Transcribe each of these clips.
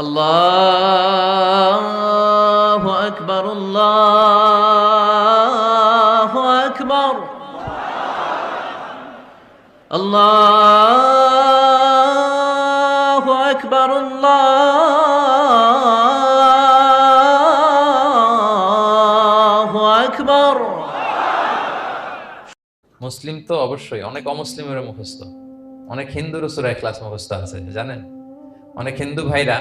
আল্লাহু আকবার, আল্লাহু আকবার, আল্লাহু আকবার, আল্লাহু আকবার। মুসলিম তো অবশ্যই, অনেক অমুসলিমেরও মুখস্থ, অনেক হিন্দুরও সূরা ইখলাস মুখস্থ আছে জানেন। অনেক হিন্দু ভাইরা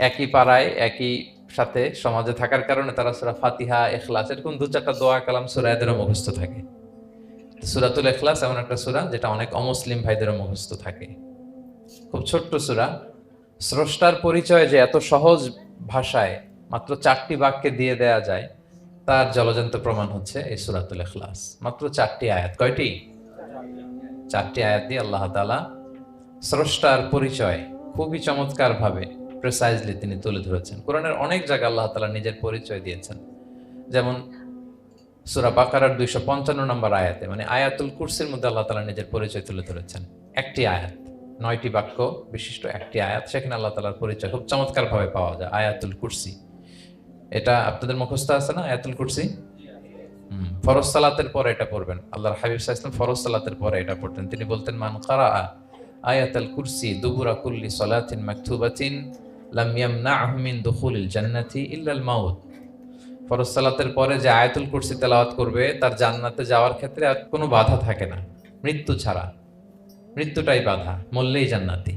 একই পাড়ায় একই সাথে সমাজে থাকার কারণে তারা সূরা ফাতিহা, ইখলাস এরকম দু চারটা দোয়া কালাম সূরা এদেরও মুখস্থ থাকে। সূরাতুল ইখলাস এমন একটা সূরা যেটা অনেক অমুসলিম ভাইদেরও মুখস্থ থাকে। খুব ছোট্ট সূরা, স্রষ্টার পরিচয় যে এত সহজ ভাষায় মাত্র 4টি বাক্যে দিয়ে দেয়া যায় তার জলজন্ত প্রমাণ হচ্ছে এই সূরাতুল ইখলাস। মাত্র 4টি আয়াত। কয়টি? 4টি আয়াত দিয়ে আল্লাহ তাআলা স্রষ্টার পরিচয় খুবই চমৎকার ভাবে প্রিসাইজলি তিনি তুলে ধরেছেন। কোরআনের অনেক জায়গায় আল্লাহ তাআলা নিজের পরিচয় দিয়েছেন। যেমন সূরা বাকারার 255 নম্বর আয়াতে, মানে আয়াতুল কুরসির মধ্যে আল্লাহ তাআলা নিজের পরিচয় তুলে ধরেছেন। একটি আয়াত, 9টি বাক্য বিশিষ্ট একটি আয়াত, সেখানে আল্লাহ তাআলার পরিচয় খুব চমৎকার ভাবে পাওয়া যায়। আয়াতুল কুরসি, এটা আপনাদের মুখস্থ আছে না? আয়াতুল কুরসি ফরজ সালাতের পরে এটা পড়বেন। আল্লাহর হাবিব সাল্লাল্লাহু আলাইহি ওয়াসাল্লাম ফরজ সালাতের পরে এটা পড়তেন। তিনি বলতেন, মান কারাআ আয়াতুল কুরসি দুবুরা কুল্লি সালাতিন মাকতুবাতিন লাম ইয়ামনাহু মিন দুখুলিল জান্নাতি ইল্লাল মাউত। ফরজ সালাতের পরে যে আয়াতুল কুরসি তেলাওয়াত করবে তার জান্নাতে যাওয়ার ক্ষেত্রে আর কোনো বাধা থাকে না, মৃত্যু ছাড়া। মৃত্যুটাই বাধা, মরলেই জান্নাতি।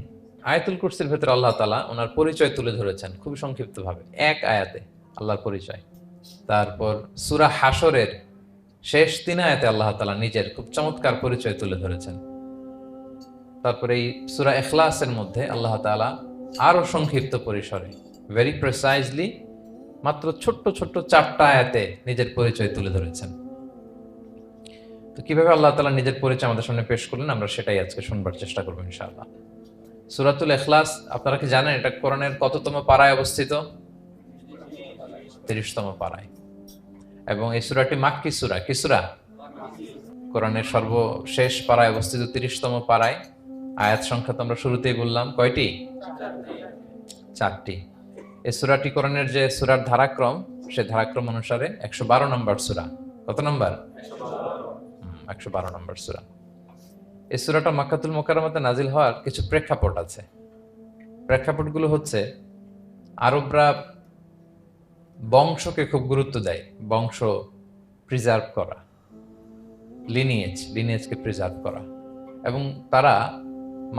আয়াতুল কুরসির ভেতরে আল্লাহ তাআলা ওনার পরিচয় তুলে ধরেছেন খুব সংক্ষিপ্তভাবে এক আয়াতে, আল্লাহর পরিচয়। তারপর সূরা হাশরের শেষ 3 আয়াতে আল্লাহ তাআলা নিজের খুব চমৎকার পরিচয় তুলে ধরেছেন। তারপরে এই সূরা ইখলাসের মধ্যে আল্লাহ তাআলা আরো সংক্ষিপ্ত পরিসরে ভেরি প্রিসাইজলি মাত্র ছোট্ট ছোট্ট 4টা আয়াতে নিজের পরিচয় তুলে ধরেছেন। তো কিভাবে আল্লাহ তাআলা নিজের পরিচয় আমাদের সামনে পেশ করলেন আমরা সেটাই আজকে শুনবার চেষ্টা করব ইনশাআল্লাহ। সূরাতুল ইখলাস আপনারা কি জানেন এটা কোরআনের কততম পারায় অবস্থিত? 30তম পারায়। এবং এই সূরাটি মাক্কি সূরা। কি সূরা? কোরআনের সর্বশেষ পারায় অবস্থিত 30তম পারায়। আয়াত সংখ্যা তো আমরা শুরুতেই বললাম, কয়টি? 4টি। এই সূরাটি কোরআনের যে সূরার ধারাক্রম, সে ধারাক্রম অনুসারে 112 নম্বর সূরা। কত নম্বর? 112 নম্বর সূরা। এই সূরাটা মক্কাতুল মুকাররমাতে নাজিল হওয়ার কিছু প্রেক্ষাপট আছে। প্রেক্ষাপটগুলো হচ্ছে, আরবরা বংশকে খুব গুরুত্ব দেয়, বংশ প্রিজার্ভ করা, লিনিয়েজকে প্রিজার্ভ করা। এবং তারা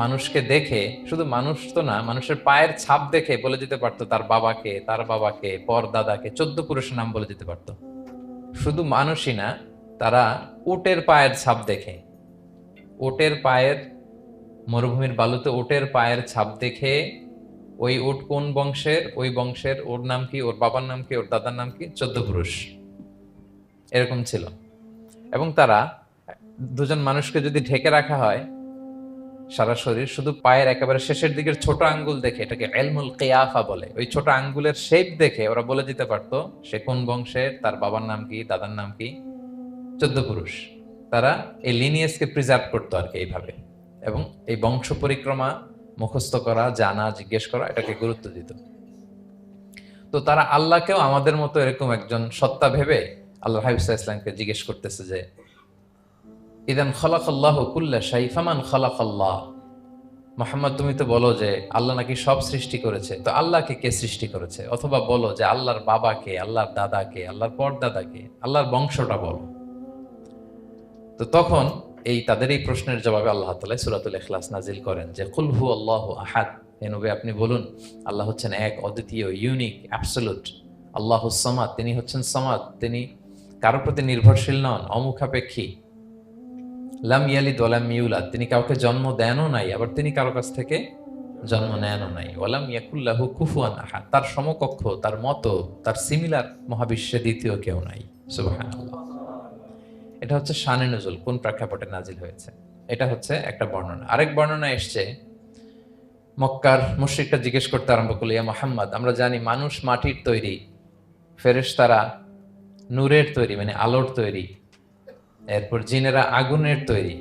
মানুষকে দেখে, শুধু মানুষ তো না, মানুষের পায়ের ছাপ দেখে বলে দিতে পারতো তার বাবাকে, তার বাবাকে, পর দাদাকে, 14 পুরুষের নাম বলে দিতে পারতো। শুধু মানুষই না, তারা উটের পায়ের ছাপ দেখে, উটের পায়ের, মরুভূমির বালুতে উটের পায়ের ছাপ দেখে ওই উট কোন বংশের, ওই বংশের ওর নাম কি, ওর বাবার নাম কি, ওর দাদার নাম কি, 14 পুরুষ এরকম ছিল। এবং তারা দুজন মানুষকে যদি ঢেকে রাখা হয় সারা শরীর, শুধু পায়ের একেবারে শেষের দিকের ছোট আঙ্গুল দেখে, এটাকে ইলমুল কিয়াফা বলে, ওই ছোট আঙ্গুলের শেপ দেখে ওরা বলে দিতে পারতো সে কোন বংশের, তার বাবার নাম কি, দাদার নাম কি, 14 পুরুষ। তারা এই লিনিয়েজকে প্রিজার্ভ করতো আর কি এইভাবে। এবং এই বংশ পরিক্রমা মুখস্থ করা, জানা, জিজ্ঞেস করা, এটাকে গুরুত্ব দিত। তো তারা আল্লাহকেও আমাদের মতো এরকম একজন সত্তা ভেবে আল্লাহ হাবিব সাল্লাল্লাহু আলাইহি ওয়াসাল্লামকে জিজ্ঞেস করতেছে যে, ইদান খালাকাল্লাহু কুল্লা শাই ফামান খালাকাল্লাহ। মুহাম্মদ, তুমি তো বলো যে আল্লাহ নাকি সব সৃষ্টি করেছে, তো আল্লাহকে কে সৃষ্টি করেছে? অথবা বলো যে আল্লাহর বাবাকে, আল্লাহর দাদাকে, আল্লাহর পরদাদাকে, আল্লাহর বংশটা বলো। তো তখন তাদের এই প্রশ্নের জবাবে আল্লাহ তাআলা সূরাতুল ইখলাস নাজিল করেন যে, কুল হু আল্লাহু আহাদ। হে নবী, আপনি বলুন আল্লাহ হচ্ছেন এক, অদ্বিতীয়, ইউনিক, অ্যাবসলিউট। আল্লাহুস সামাদ, তিনি হচ্ছেন সামাদ, তিনি কারো প্রতি নির্ভরশীল নন, অমুখাপেক্ষী। লাম ইয়ালিদ ওয়া লাম ইউলাদ, তিনি কাউকে জন্ম দেনও নাই, আবার তিনি কারো কাছ থেকে জন্ম নেনও নাই। ওয়া লাম ইয়াকুল লাহু কুফুয়ান আহাদ, তার সমকক্ষ, তার মতো, তার সিমিলার মহাবিশ্বে দ্বিতীয় কেউ নাই। সুবহানাল্লাহ। এটা হচ্ছে শানে নুজুল, কোন প্রেক্ষাপটে নাজিল হয়েছে, এটা হচ্ছে একটা বর্ণনা। আরেক বর্ণনা এসছে, মক্কার মুশরিকরা জিজ্ঞেস করতে আরম্ভ করলো, ইয়া মুহাম্মদ, আমরা জানি মানুষ মাটির তৈরি, ফেরেশতারা নূরের তৈরি, মানে আলোর তৈরি, এরপর জিনেরা আগুনের তৈরি,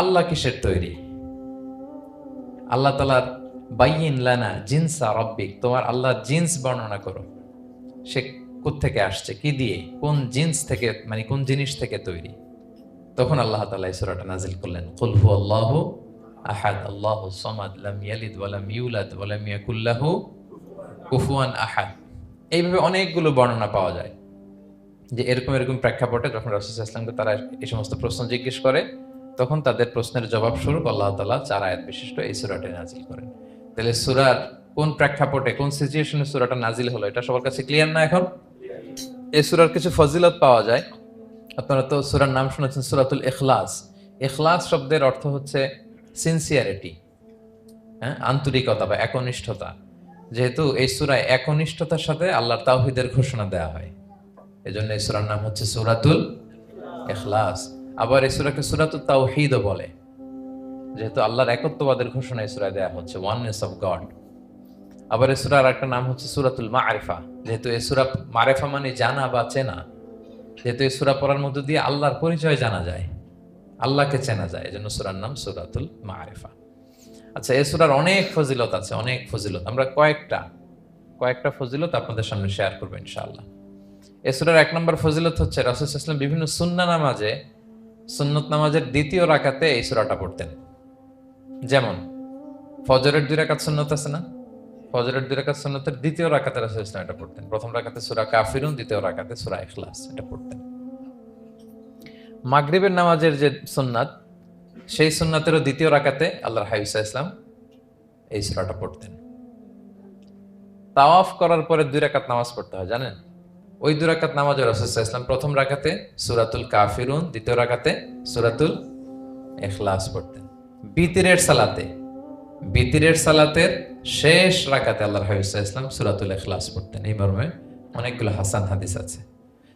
আল্লাহ কিসের তৈরি? আল্লাহ তাআলার বাইয়িন লানা জিনসা রাব্বিক, তোমার আল্লাহর জিন্স বর্ণনা করো, সে কোত্থেকে আসছে, কি দিয়ে, কোন জিন্স থেকে, মানে কোন জিনিস থেকে তৈরি। তখন আল্লাহ তাআলা এই সূরাটা নাজিল করলেন, কুল হুয়াল্লাহু আহাদ আল্লাহুস সামাদ লাম ইয়ালিদ ওয়া লাম ইউলাদ ওয়া লাম ইয়াকুল লাহু কুফুয়ান আহাদ। এইভাবে অনেকগুলো বর্ণনা পাওয়া যায় যে এরকম এরকম প্রেক্ষাপটে যখন রাসূল সাল্লাল্লাহু আলাইহি ওয়াসাল্লামকে তারা এই সমস্ত প্রশ্ন জিজ্ঞেস করে, তখন তাদের প্রশ্নের জবাব স্বরূপ আল্লাহ তাআলা 4 আয়াত বিশিষ্ট এই সূরাটি নাজিল করেন। তাহলে সূরার কোন প্রেক্ষাপটে, কোন সিচুয়েশনে সূরাটা নাজিল হলো, এটা সবার কাছে ক্লিয়ার না এখন? এই সূরার কিছু ফজিলত পাওয়া যায়। আপনারা তো সূরার নাম শুনেছেন সূরাতুল ইখলাস। ইখলাস শব্দের অর্থ হচ্ছে সিনসিয়ারিটি, হ্যাঁ, আন্তরিকতা বা একনিষ্ঠতা। যেহেতু এই সূরায় একনিষ্ঠতার সাথে আল্লাহর তাওহীদের ঘোষণা দেওয়া হয়, এজন্য এই সূরার নাম হচ্ছে সূরাতুল ইখলাস। আবার এই সূরাকে সূরাতুত তাওহীদও বলে, যেহেতু আল্লাহর একত্ববাদের ঘোষণা এই সূরায় দেওয়া হচ্ছে, ওয়াননেস অফ গড। আবার এই সূরার একটা নাম হচ্ছে সূরাতুল মারিফা, যেহেতু এই সূরা মারিফা মানে জানা বা চেনা, যেহেতু এই সূরা পড়ার মধ্য দিয়ে আল্লাহর পরিচয় জানা যায়, আল্লাহকে চেনা যায়, এজন্য সূরার নাম সূরাতুল মারিফা। আচ্ছা, এই সূরার অনেক ফজিলত আছে, অনেক ফজিলত। আমরা কয়েকটা ফজিলত আপনাদের সামনে শেয়ার করবো ইনশাআল্লাহ। এই সূরার 1 নম্বর ফজিলত হচ্ছে রাসূল সাল্লাল্লাহু আলাইহি ওয়াসাল্লাম বিভিন্ন সুন্নাহ নামাজে, সুন্নত নামাজের দ্বিতীয় রাকাতে এই সূরাটা পড়তেন। যেমন ফজরের 2 রাকাত সুন্নত আছে না, ফজরের 2 রাকাত সুন্নতের দ্বিতীয় রাকাতে রাসূল সাল্লাল্লাহু আলাইহি ওয়াসাল্লাম এটা পড়তেন। প্রথম রাকাতে সূরা কাফিরুন, দ্বিতীয় রাকাতে সূরা ইখলাস এটা পড়তেন। মাগরিবের নামাজের যে সুন্নাত, সেই সুন্নাতেরও দ্বিতীয় রাকাতে আল্লাহর হাবিব সাল্লাল্লাহু আলাইহি ওয়াসাল্লাম এই সূরাটা পড়তেন। তাওয়াফ করার পরে 2 রাকাত নামাজ পড়তে হয়, জানেন? ওই 2 রাকাত নামাজে রাসূল সাল্লাল্লাহু আলাইহি ওয়াসাল্লাম প্রথম রাকাতে সূরাতুল কাফিরুন, দ্বিতীয় রাকাতে সূরাতুল ইখলাস পড়তেন। বিতিরের সালাতের শেষ রাকাতে আল্লাহর হাবিব সাল্লাল্লাহু আলাইহি ওয়াসাল্লাম সূরাতুল ইখলাস পড়তেন। এই মর্মে অনেকগুলো হাসান হাদিস আছে।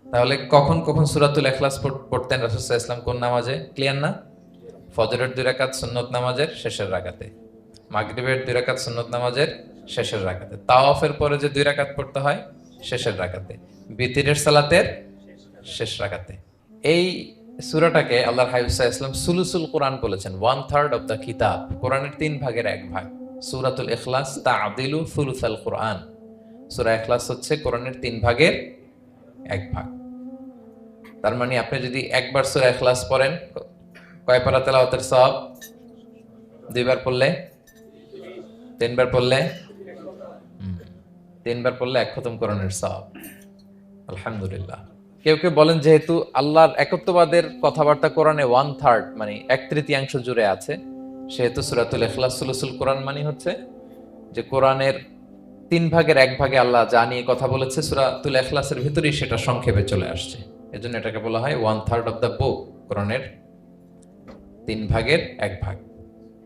তাহলে কখন কখন সূরাতুল ইখলাস পড়তেন রাসূল সাল্লাল্লাহু আলাইহি ওয়াসাল্লাম, কোন নামাজে, ক্লিয়ার না? ফজরের 2 রাকাত সুন্নত নামাজের শেষের রাকাতে, মাগরিবের 2 রাকাত সুন্নত নামাজের শেষের রাকাতে, তাওয়াফের পরে যে 2 রাকাত পড়তে হয় শেষের রাকাতে, বিতিরের সালাতের শেষ রাকাতে। এই সূরাটাকে আল্লাহর হাবিব সাল্লাল্লাহু আলাইহি ওয়াসাল্লাম সুলুসুল কোরআন বলেছেন, 1/3 অফ দ্য কিতাব, কোরআনের 3 ভাগের 1 ভাগ। সূরাতুল ইখলাস তা'দিলু সুলুসাল কোরআন, সূরা ইখলাস হচ্ছে কোরআনের 3 ভাগের 1 ভাগ। তার মানে আপনি যদি একবার সূরা ইখলাস পড়েন, কয় পারা তেলাওয়াতের সওয়াব? 2 বার পড়লে, 3 বার পড়লে, 3 বার পড়লে 1 খতম কোরআনের সওয়াব। আলহামদুলিল্লাহ। কেউ কেউ বলেন যেহেতু আল্লাহর একত্ববাদের কথাবার্তা কোরআনে 1/3 মানে 1/3 জুড়ে আছে, সেহেতু সূরাতুল ইখলাস সুলুসুল কোরআন মানে হচ্ছে যে কোরআনের 3 ভাগের 1 ভাগে আল্লাহ যা নিয়ে কথা বলেছে সূরাতুল ইখলাসের ভিতরেই সেটা সংক্ষেপে চলে আসছে। এজন্য এটাকে বলা হয় 1/3 অফ দ্য বুক, কোরআনের 3 ভাগের 1 ভাগ।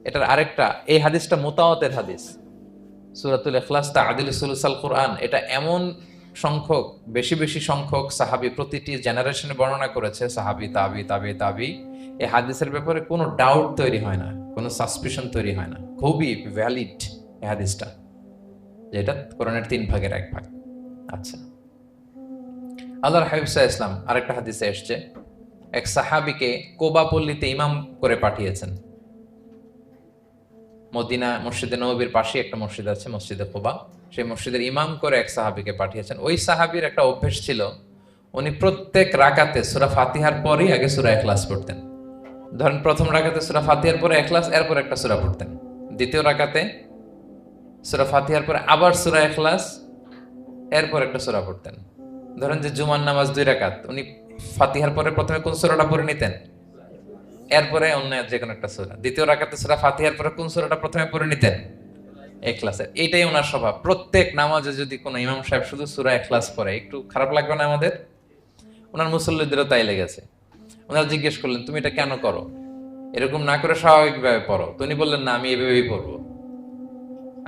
এটার আরেকটা, এই হাদিসটা মুতাওয়াতির হাদিস, সূরাতুল ইখলাস তা'দিলু সুলুসাল কোরআন, এটা এমন সংখ্যক, বেশি বেশি সংখ্যক সাহাবী প্রতিটি জেনারেশনে বর্ণনা করেছে, সাহাবী, তাবি, এই হাদিসের ব্যাপারে কোনো ডাউট তৈরি হয় না, কোনো সাসপিশন তৈরি হয় না, খুবই ভ্যালিড এই হাদিসটা, যেটা কোরআনের 3 ভাগের 1 ভাগ। আচ্ছা, আল্লাহর হাবিব সাল্লাল্লাহু আলাইহি ওয়াসাল্লাম আরেকটা হাদিসে এসেছে, এক সাহাবীকে কোবা পল্লীতে ইমাম করে পাঠিয়েছেন। মদিনা মসজিদে নববীর পাশে একটা মসজিদ আছে, মসজিদে কোবা, সেই মসজিদের ইমাম করে এক সাহাবীকে পাঠিয়েছেন। ওই সাহাবীর একটা অভ্যেস ছিল, উনি প্রত্যেক রাকাতে সূরা ফাতিহার পরেই আগে সূরা ইখলাস পড়তেন। ধরেন প্রথম রাকাতে সূরা ফাতিহার পরে ইখলাস, এরপর একটা সূরা পড়তেন। দ্বিতীয় রাকাতে সূরা ফাতিহার পরে আবার সূরা ইখলাস, এরপর একটা সূরা পড়তেন। ধরেন যে জুমার নামাজ 2 রাকাত, উনি ফাতিহার পরে প্রথমে কোন সূরাটা পড়ে নিতেন, এরপরে অন্য যে কোনো একটা সূরা। দ্বিতীয় রাকাতে সূরা ফাতিহার পরে কোন সূরাটা প্রথমে পড়ে নিতেন, ইখলাসের। এইটাই ওনার স্বভাব। প্রত্যেক নামাজে যদি কোনো ইমাম সাহেব শুধু সূরা ইখলাস পড়ে, একটু খারাপ লাগবে না আমাদের? ওনার মুসল্লিদেরও তাই লেগেছে। ওনারা জিজ্ঞেস করলেন, তুমি এটা কেন করো? এরকম না করে স্বাভাবিকভাবে পড়ো। তো উনি বললেন, না, আমি এভাবেই পড়বো,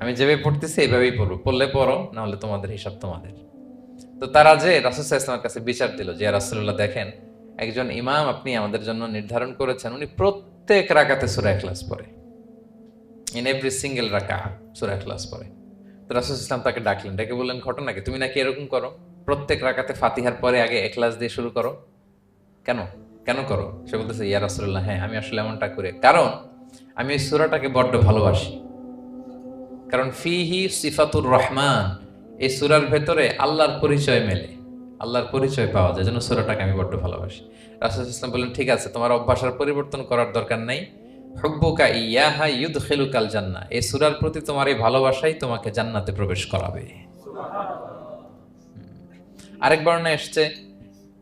আমি যেভাবে পড়তেছি এইভাবেই পড়বো, পড়লে পড়ো, না হলে তোমাদের হিসাব তোমাদের। তো তারা যে রাসূল সাল্লাল্লাহু আলাইহি ওয়াসাল্লামের কাছে বিচার দিল যে, ইয়া রাসূলুল্লাহ, দেখেন একজন ইমাম আপনি আমাদের জন্য নির্ধারণ করেছেন, উনি প্রত্যেক রাকাতে সূরা ইখলাস পড়ে, ইন এভরি সিঙ্গেল রাকা সূরা ইখলাস পড়ে। তো রাসূল সাল্লাল্লাহু আলাইহি ওয়াসাল্লাম তাকে ডাকলেন, ডেকে বললেন, ঘটনা কি, তুমি নাকি এরকম করো, প্রত্যেক রাকাতে ফাতিহার পরে আগে ইখলাস দিয়ে শুরু করো, কেন কেন করো? সে বলতেছে, ইয়া রাসূলুল্লাহ, হ্যাঁ আমি আসলে এমনটা করি, কারণ আমি এই সূরাটাকে বড্ড ভালোবাসি, কারণ ফিহি সিফাতুর রহমান, এই সূরার ভেতরে আল্লাহর পরিচয় মেলে, আল্লাহর পরিচয় পাওয়া যায়। যেন সূরাটাকে আমি বড্ড ভালোবাসি। রাসূল সাল্লাল্লাহু আলাইহি ওয়াসাল্লাম বললেন, ঠিক আছে, তোমার অভ্যাসের পরিবর্তন করার দরকার নাই। হুব্বুকা ইয়াহা ইউদখিলুকাল জান্নাহ, এই সূরার প্রতি তোমার এই ভালোবাসাই তোমাকে জান্নাতে প্রবেশ করাবে। আরেক বর্ণনায় এসছে,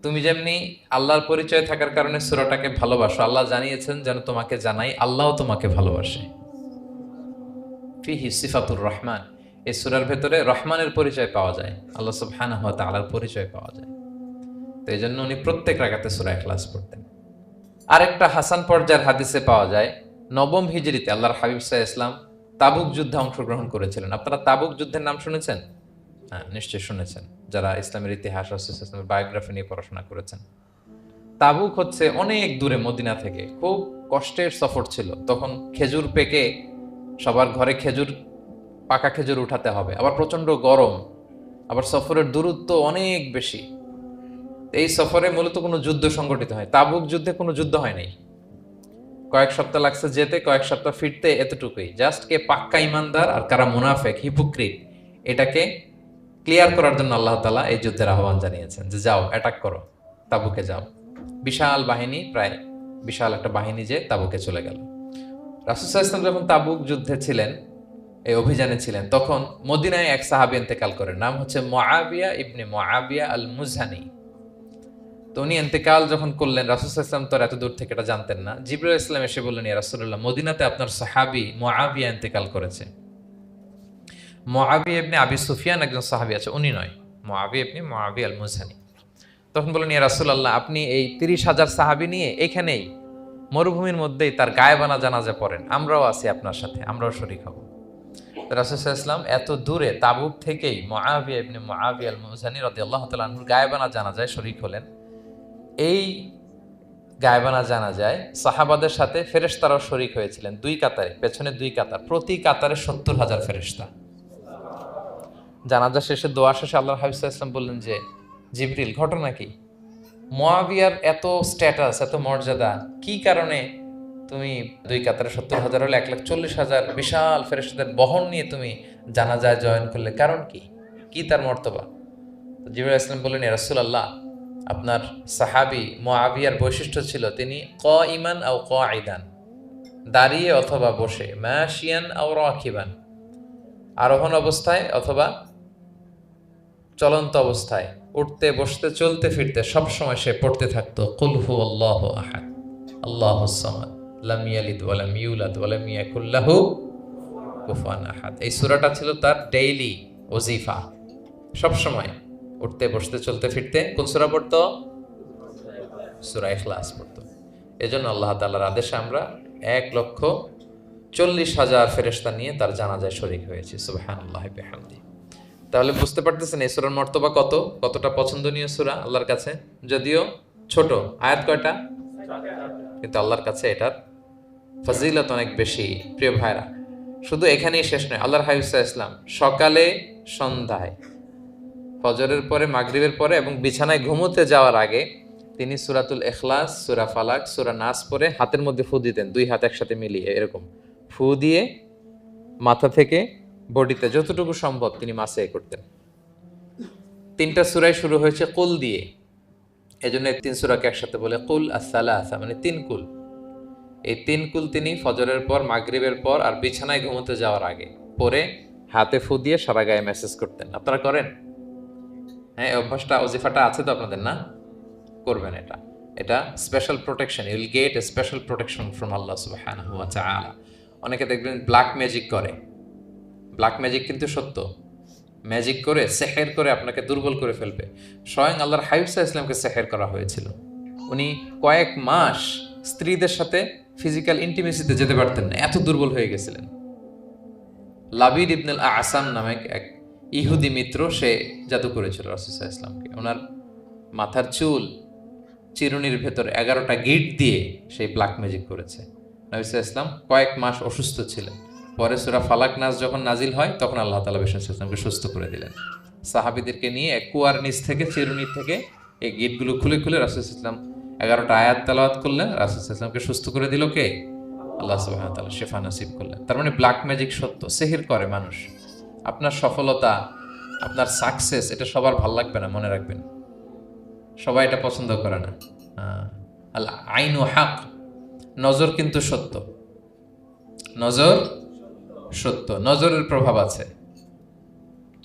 তুমি যেমনি আল্লাহর পরিচয় থাকার কারণে সূরাটাকে ভালোবাসো, আল্লাহ জানিয়েছেন যেন তোমাকে জানাই আল্লাহও তোমাকে ভালোবাসে। ফিহি সিফাতুর রহমান, এই সূরার ভেতরে রহমানের পরিচয় পাওয়া যায়, আল্লাহ সুবহানাহু ওয়া তাআলার পরিচয় পাওয়া যায়। তো এই জন্য উনি প্রত্যেক রাকাতে সূরা ইখলাস পড়তেন। আরেকটা হাসান পর্যায়ের হাদিসে পাওয়া যায়, নবম হিজরিতে আল্লাহর হাবিব সাল্লাল্লাহু আলাইহি ওয়াসাল্লাম তাবুক যুদ্ধে অংশগ্রহণ করেছিলেন। আপনারা তাবুক যুদ্ধের নাম শুনেছেন? হ্যাঁ, নিশ্চয়ই শুনেছেন, যারা ইসলামের ইতিহাস, ইসলামের বায়োগ্রাফি নিয়ে পড়াশোনা করেছেন। তাবুক হচ্ছে অনেক দূরে মদিনা থেকে, খুব কষ্টের সফর ছিল। তখন খেজুর পেকে সবার ঘরে খেজুর, পাকা খেজুর উঠাতে হবে, আবার প্রচন্ড গরম, আবার সফরের দূরত্ব অনেক বেশি। এই সফরে মূলত কোনো যুদ্ধ সংগঠিত হয়, তাবুক যুদ্ধে কোনো যুদ্ধ হয় নাই। কয়েক সপ্তাহ লাগছে যেতে, কয়েক সপ্তাহ ফিরতে, এতটুকুই। জাস্ট কে পাক্কা ইমানদার আর কারা মুনাফেক, হিপোক্রিট, এটাকে ক্লিয়ার করার জন্য আল্লাহ তাআলা এই যুদ্ধের আহ্বান জানিয়েছেন যে যাও, অ্যাটাক করো, তাবুকে যাও। বিশাল বাহিনী, প্রায় বিশাল একটা বাহিনী যে তাবুকে চলে গেল। রাসূল সাল্লাল্লাহু আলাইহি ওয়াসাল্লাম যখন তাবুক যুদ্ধে ছিলেন, এই অভিযানে ছিলেন, তখন মদিনায় এক সাহাবী ইন্তেকাল করেন, নাম হচ্ছে মুআবিয়া ইবনে মুআবিয়া আল মুজহানি। তো উনি ইন্তেকাল যখন করলেন, রাসূল সাল্লাল্লাহু আলাইহি ওয়াসাল্লাম তো এত দূর থেকে এটা জানতেন না। জিবরাইল আলাইহিস সালাম এসে বললেন, ইয়া রাসূলুল্লাহ, মদিনাতে আপনার সাহাবী মুআবিয়া ইন্তেকাল করেছে। মুআবিয়া ইবনে আবি সুফিয়ান একজন সাহাবী আছে, উনি নয়, মুআবিয়া ইবনে মুআবিয়া আল মুজহানি। তখন বললেন, ইয়া রাসূলুল্লাহ, আপনি এই ৩০,০০০ সাহাবী নিয়ে এখানেই মরুভূমির মধ্যেই তার গায়েবানা জানাজা পড়েন, আমরাও আছি আপনার সাথে, আমরাও শরীক হব। রাসূল সাল্লাল্লাহু আলাইহি ওয়াসাল্লাম এত দূরে তাবুক থেকেই মুআবিয়া ইবনে মুআবিয়া আল মুজহানি রাদিয়াল্লাহু তাআলা আনহুর গায়েবানা জানাজায় শরীক হলেন। এই গায়েবানা জানাজায় সাহাবাদের সাথে ফেরেশতারাও শরীক হয়েছিলেন, দুই কাতারে, পেছনে দুই কাতার, প্রতি কাতারে ৭০,০০০ ফেরেশতা। জানাজা শেষে, দোয়া শেষে আল্লাহর হাবিব সাল্লাল্লাহু আলাইহি ওয়াসাল্লাম বললেন যে, জিবরিল, ঘটনা কি? মুআবিয়ার এত স্ট্যাটাস, এত মর্যাদা, কি কারণে তুমি দুই কাতারে ৭০,০০০ হলে ১,৪০,০০০ বিশাল ফেরেশতাদের বহন নিয়ে তুমি জানাজায় জয়েন করলে, কারণ কি? কি তার মর্তবা? জিবরাইল আলাইহিস সালাম বললেন, ইয়া রাসূলুল্লাহ, আপনার সাহাবী মুআবিয়ার বৈশিষ্ট্য ছিল তিনি কাইমান আও কাঈদান, দাঁড়িয়ে অথবা বসে, মাশিয়ান আও রাকিবান, আরোহণ অবস্থায় অথবা চলন্ত অবস্থায়, উঠতে বসতে চলতে ফিরতে সবসময় সে পড়তে থাকতো কুল হুয়াল্লাহু আহাদ আল্লাহুস সামাদ লাম ইয়ালিদ ওয়া লাম ইউলাদ ওয়া লাম ইয়াকুল লাহু কুফুয়ান আহাদ। এই সূরাটা ছিল তার ডেইলি ওজিফা, সবসময় উঠতে বসতে চলতে ফিরতে কোন সূরা পড়তো? সূরা ইখলাস পড়তো। এজন্য আল্লাহ তাআলার আদেশে আমরা ১,৪০,০০০ ফেরেশতা নিয়ে তার জানাজায় শরীক হয়েছি। সুবহানাল্লাহি বিহামদি। তাহলে বুঝতে পারতেছেন এই সূরার মর্তবা কতটা পছন্দনীয় সূরা আল্লাহর কাছে। যদিও ছোট, আয়াত কয়টা? কিন্তু আল্লাহর কাছে এটার ফজিলত অনেক বেশি। প্রিয় ভাইরা, শুধু এখানেই শেষ নয়, আল্লাহর হাবিব সাল্লাল্লাহু আলাইহি ওয়াসাল্লাম সকালে, সন্ধ্যায়, ফজরের পরে, মাগরিবের পরে এবং বিছানায় ঘুমোতে যাওয়ার আগে তিনি সূরাতুল ইখলাস, সূরা ফালাক, সূরা নাস পড়ে হাতের মধ্যে ফু দিতেন, দুই হাত একসাথে মিলিয়ে এরকম ফু দিয়ে মাথা থেকে বডিতে যতটুকু সম্ভব তিনি মাসে করতেন। ৩টা সূরাই শুরু হয়েছে কুল দিয়ে, এজন্য ৩ সূরাকে একসাথে বলে কুল আস-সালাসা, মানে ৩ কুল। এই ৩ কুল তিনি ফজরের পর, মাগরিবের পর আর বিছানায় ঘুমোতে যাওয়ার আগে পরে হাতে ফু দিয়ে সারা গায়ে মেসেজ করতেন। আপনারা করেন? হ্যাঁ, অভ্যাসটা, ওজিফাটা আছে তো আপনাদের, না? করবেন এটা। এটা special protection, you will get a special protection from Allah সুবহানাহু ওয়া তাআলা। অনেকে দেখবেন ব্ল্যাক ম্যাজিক করে, ব্ল্যাক ম্যাজিক কিন্তু সত্য, ম্যাজিক করে, সেহের করে আপনাকে দুর্বল করে ফেলবে। স্বয়ং আল্লাহর হাবিব সাল্লাল্লাহু আলাইহি ওয়াসাল্লামকে সেহের করা হয়েছিল। উনি কয়েক মাস স্ত্রীদের সাথে ফিজিক্যাল ইন্টিমেসিতে যেতে পারতেন না, এত দুর্বল হয়ে গেছিলেন। লাবিদ ইবনুল আসাম নামে এক ইহুদি মিত্র, সে জাদু করেছিল রাসূল সাল্লাল্লাহু আলাইহি ওয়াসাল্লামকে। ওনার মাথার চুল, চিরুনির ভেতর 11টা গিট দিয়ে সেই ব্ল্যাক ম্যাজিক করেছে। নবী সাল্লাল্লাহু আলাইহি ওয়াসাল্লাম কয়েক মাস অসুস্থ ছিলেন। পরে সূরা ফালাক নাস যখন নাজিল হয়, তখন আল্লাহ তাআলা রাসূল সাল্লাল্লাহু আলাইহি ওয়াসাল্লামকে সুস্থ করে দিলেন। সাহাবীদেরকে নিয়ে এক কুয়ার নিচ থেকে, চিরুনি থেকে এই গিটগুলো খুলে খুলে রাসূল সাল্লাল্লাহু আলাইহি ওয়াসাল্লাম 11টা আয়াত তেলাওয়াত করলেন। রাসূল সাল্লাল্লাহু আলাইহি ওয়াসাল্লামকে সুস্থ করে দিল কে? আল্লাহ সুবহানাহু ওয়া তাআলা শিফা নসিব করলেন। তার মানে ব্ল্যাক ম্যাজিক সত্য, সিহির করে মানুষ। আপনার সফলতা, আপনার সাকসেস, এটা সবার ভাল লাগবে না, মনে রাখবেন। সবাই এটা পছন্দ করে না। আল আইনু হক, নজর কিন্তু সত্য। নজর সত্য, নজরের প্রভাব আছে,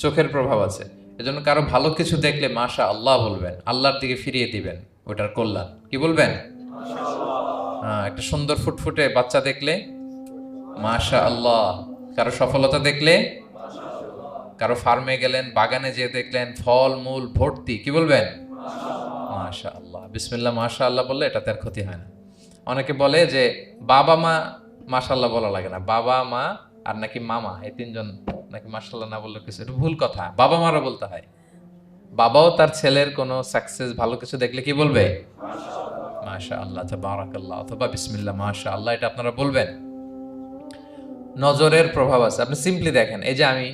চোখের প্রভাব আছে। এজন্য কারো ভালো কিছু দেখলে মাশা আল্লাহ বলবেন, আল্লাহর দিকে ফিরিয়ে দিবেন ওটার কল্যাণ। কি বলবেন? একটা সুন্দর ফুটফুটে বাচ্চা দেখলে মাশা আল্লাহ। কারো সফলতা দেখলে, কারো ফার্মে গেলেন, বাগানে যেয়ে দেখলেন ফল মূল ভর্তি, কি বলবেন? মাশা আল্লাহ। বিসমিল্লাহ মাশা আল্লাহ বললে এটাতে আর ক্ষতি হয় না। অনেকে বলে যে বাবা মা মাশাআল্লাহ বলা লাগে না, বাবা মা আর নাকি মামা, এই তিনজন নাকি মাশাআল্লাহ না বললে কিছু, এটা ভুল কথা। বাবা মারা বলতে হয়। বাবাও তার ছেলের কোনো সাকসেস ভালো কিছু দেখলে কি বলবে? মাশা আল্লাহ, তাবারাকাল্লাহ, অথবা বিসমিল্লাহ মাশা আল্লাহ, এটা আপনারা বলবেন। নজরের প্রভাব আছে। আপনি সিম্পলি দেখেন, এই যে আমি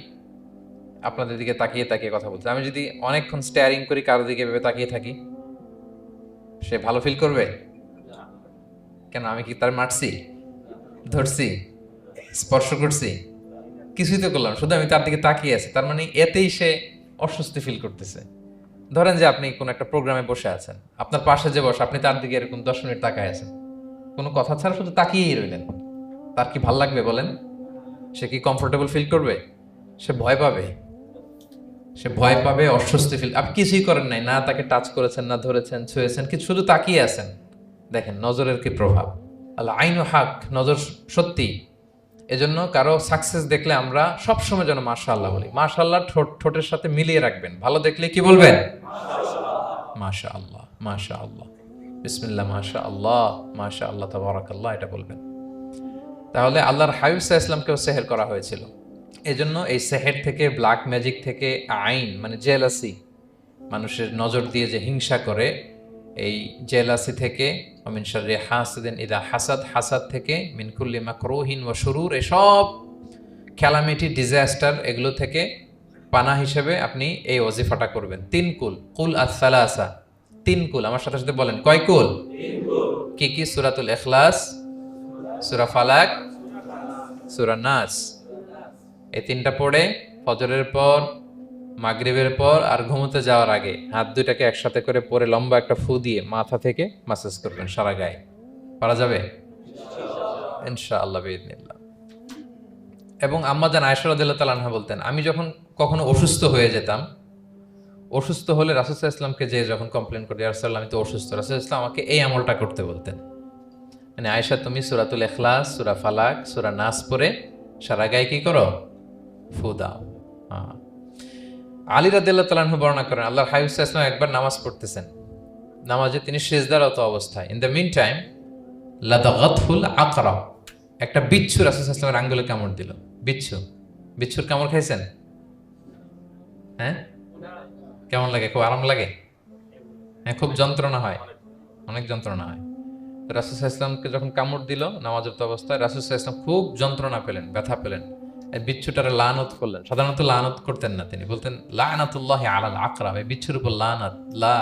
আপনাদের দিকে তাকিয়ে তাকিয়ে কথা বলছি, আমি যদি অনেকক্ষণ স্টেয়ারিং করি, কারো দিকে ভেবে তাকিয়ে থাকি, সে ভালো ফিল করবে? কেন? আমি কি তার মারছি, ধরছি, স্পর্শ করছি? কিছুই তো করলাম, শুধু আমি তার দিকে তাকিয়ে আছি। তার মানে এতেই সে অস্বস্তি ফিল করতেছে। ধরেন যে আপনি কোন একটা প্রোগ্রামে বসে আছেন, আপনার পাশে যে বসে, আপনি তার দিকে এরকম 10 মিনিট তাকায় আছেন, কোনো কথা ছাড়া শুধু তাকিয়েই রইলেন, তার কি ভাল লাগবে বলেন? সে কি কমফোর্টেবল ফিল করবে? সে ভয় পাবে, সে ভয় পাবে, অস্বস্তি ফিল। আপনি কিছুই করেন নাই, না তাকে টাচ করেছেন, না ধরেছেন, ছুঁয়েছেন, কিন্তু শুধু তাকিয়ে আছেন। দেখেন নজরের কি প্রভাব। আল আইনু হক, নজর সত্যি। এজন্য কারো সাকসেস দেখলে আমরা সবসময় যেন মাশাআল্লাহ বলি। মাশাআল্লাহ ঠোঁটের সাথে মিলিয়ে রাখবেন। ভালো দেখলে কি বলবেন? মাশাআল্লাহ, মাশাআল্লাহ, বিসমিল্লাহ মাশাআল্লাহ, মাশাআল্লাহ, তাবারাকাল্লাহ, এটা বলবেন। তাহলে আল্লাহর হাবিব সাল্লাল্লাহু আলাইহি ওয়াসাল্লামকেও সেহের করা হয়েছিল। এজন্য এই সেহের থেকে, ব্ল্যাক ম্যাজিক থেকে, আইন মানে জেলাসি, মানুষের নজর দিয়ে যে হিংসা করে, এই জেলাসি থেকে, মিন শাররি হাসিদিন ইযা হাসাদ, হাসাদ থেকে, মিন কুল্লি মাকরুহিন ওয়া শুরুর, এসব ক্যালামিটি, ডিজাস্টার, এগুলো থেকে পানা হিসেবে আপনি এই ওয়াজিফাটা করবেন। 3 কুল, কুল আস-সালাসা, 3 কুল। আমার সাথে সাথে বলেন, কয় কুল? 3 কুল। কি কি? সূরাতুল ইখলাস, সূরা ফালাক, সূরা নাস। এই 3টা পড়ে ফজরের পর, মাগরিবের পর আর ঘুমোতে যাওয়ার আগে হাত দুইটাকে একসাথে করে পরে লম্বা একটা ফু দিয়ে মাথা থেকে মাসাজ করবেন সারা গায়ে। পারা যাবে ইনশাআল্লাহ বিইذنিল্লাহ। এবং আম্মা জান আয়েশা রাদিয়াল্লাহু তাআলা আনহা বলতেন, আমি যখন কখনো অসুস্থ হয়ে যেতাম, অসুস্থ হলে রাসূল সাল্লাল্লাহু আলাইহি ওয়াসাল্লামকে যে যখন কমপ্লেইন করি, ইয়া রাসূলুল্লাহ আমি তো অসুস্থ, রাসূল সাল্লাল্লাহু আলাইহি ওয়াসাল্লাম আমাকে এই আমলটা করতে বলতেন। মানে আয়েশা, তুমি সূরাতুল ইখলাস, সূরা ফালাক, সূরা নাস পড়ে সারা গায়ে কি করো? ফু দাও। আলী রাদিয়াল্লাহু তাআলা আনহু বর্ণনা করেন, আল্লাহর হাবিব সাল্লাল্লাহু আলাইহি ওয়াসাল্লাম একবার নামাজ পড়তেছেন, নামাজে তিনি সিজদারত অবস্থায়, ইন দ্য মিন টাইম লাদাগাতহুল আকরাব, একটা বিচ্ছু রাসূল সাল্লাল্লাহু আলাইহি ওয়াসাল্লামের আঙ্গুলে কামড় দিল। বিচ্ছু, বিচ্ছুর কামড় খাইছেন? হ্যাঁ, কেমন লাগে? খুব আরাম লাগে? হ্যাঁ, খুব যন্ত্রণা হয়, অনেক যন্ত্রণা হয়। তো রাসূল সাল্লাল্লাহু আলাইহি ওয়াসাল্লামকে যখন কামড় দিল নামাজরত অবস্থায়, রাসূল সাল্লাল্লাহু আলাইহি ওয়াসাল্লাম খুব যন্ত্রণা পেলেন, ব্যথা পেলেন। এই বিচ্ছুটারে লানত করলেন। সাধারণত লানত করতেন না, তিনি বলতেন লানাতুল্লাহি আলাল আকরাব, এই বিচ্ছুর উপর লানাত, লা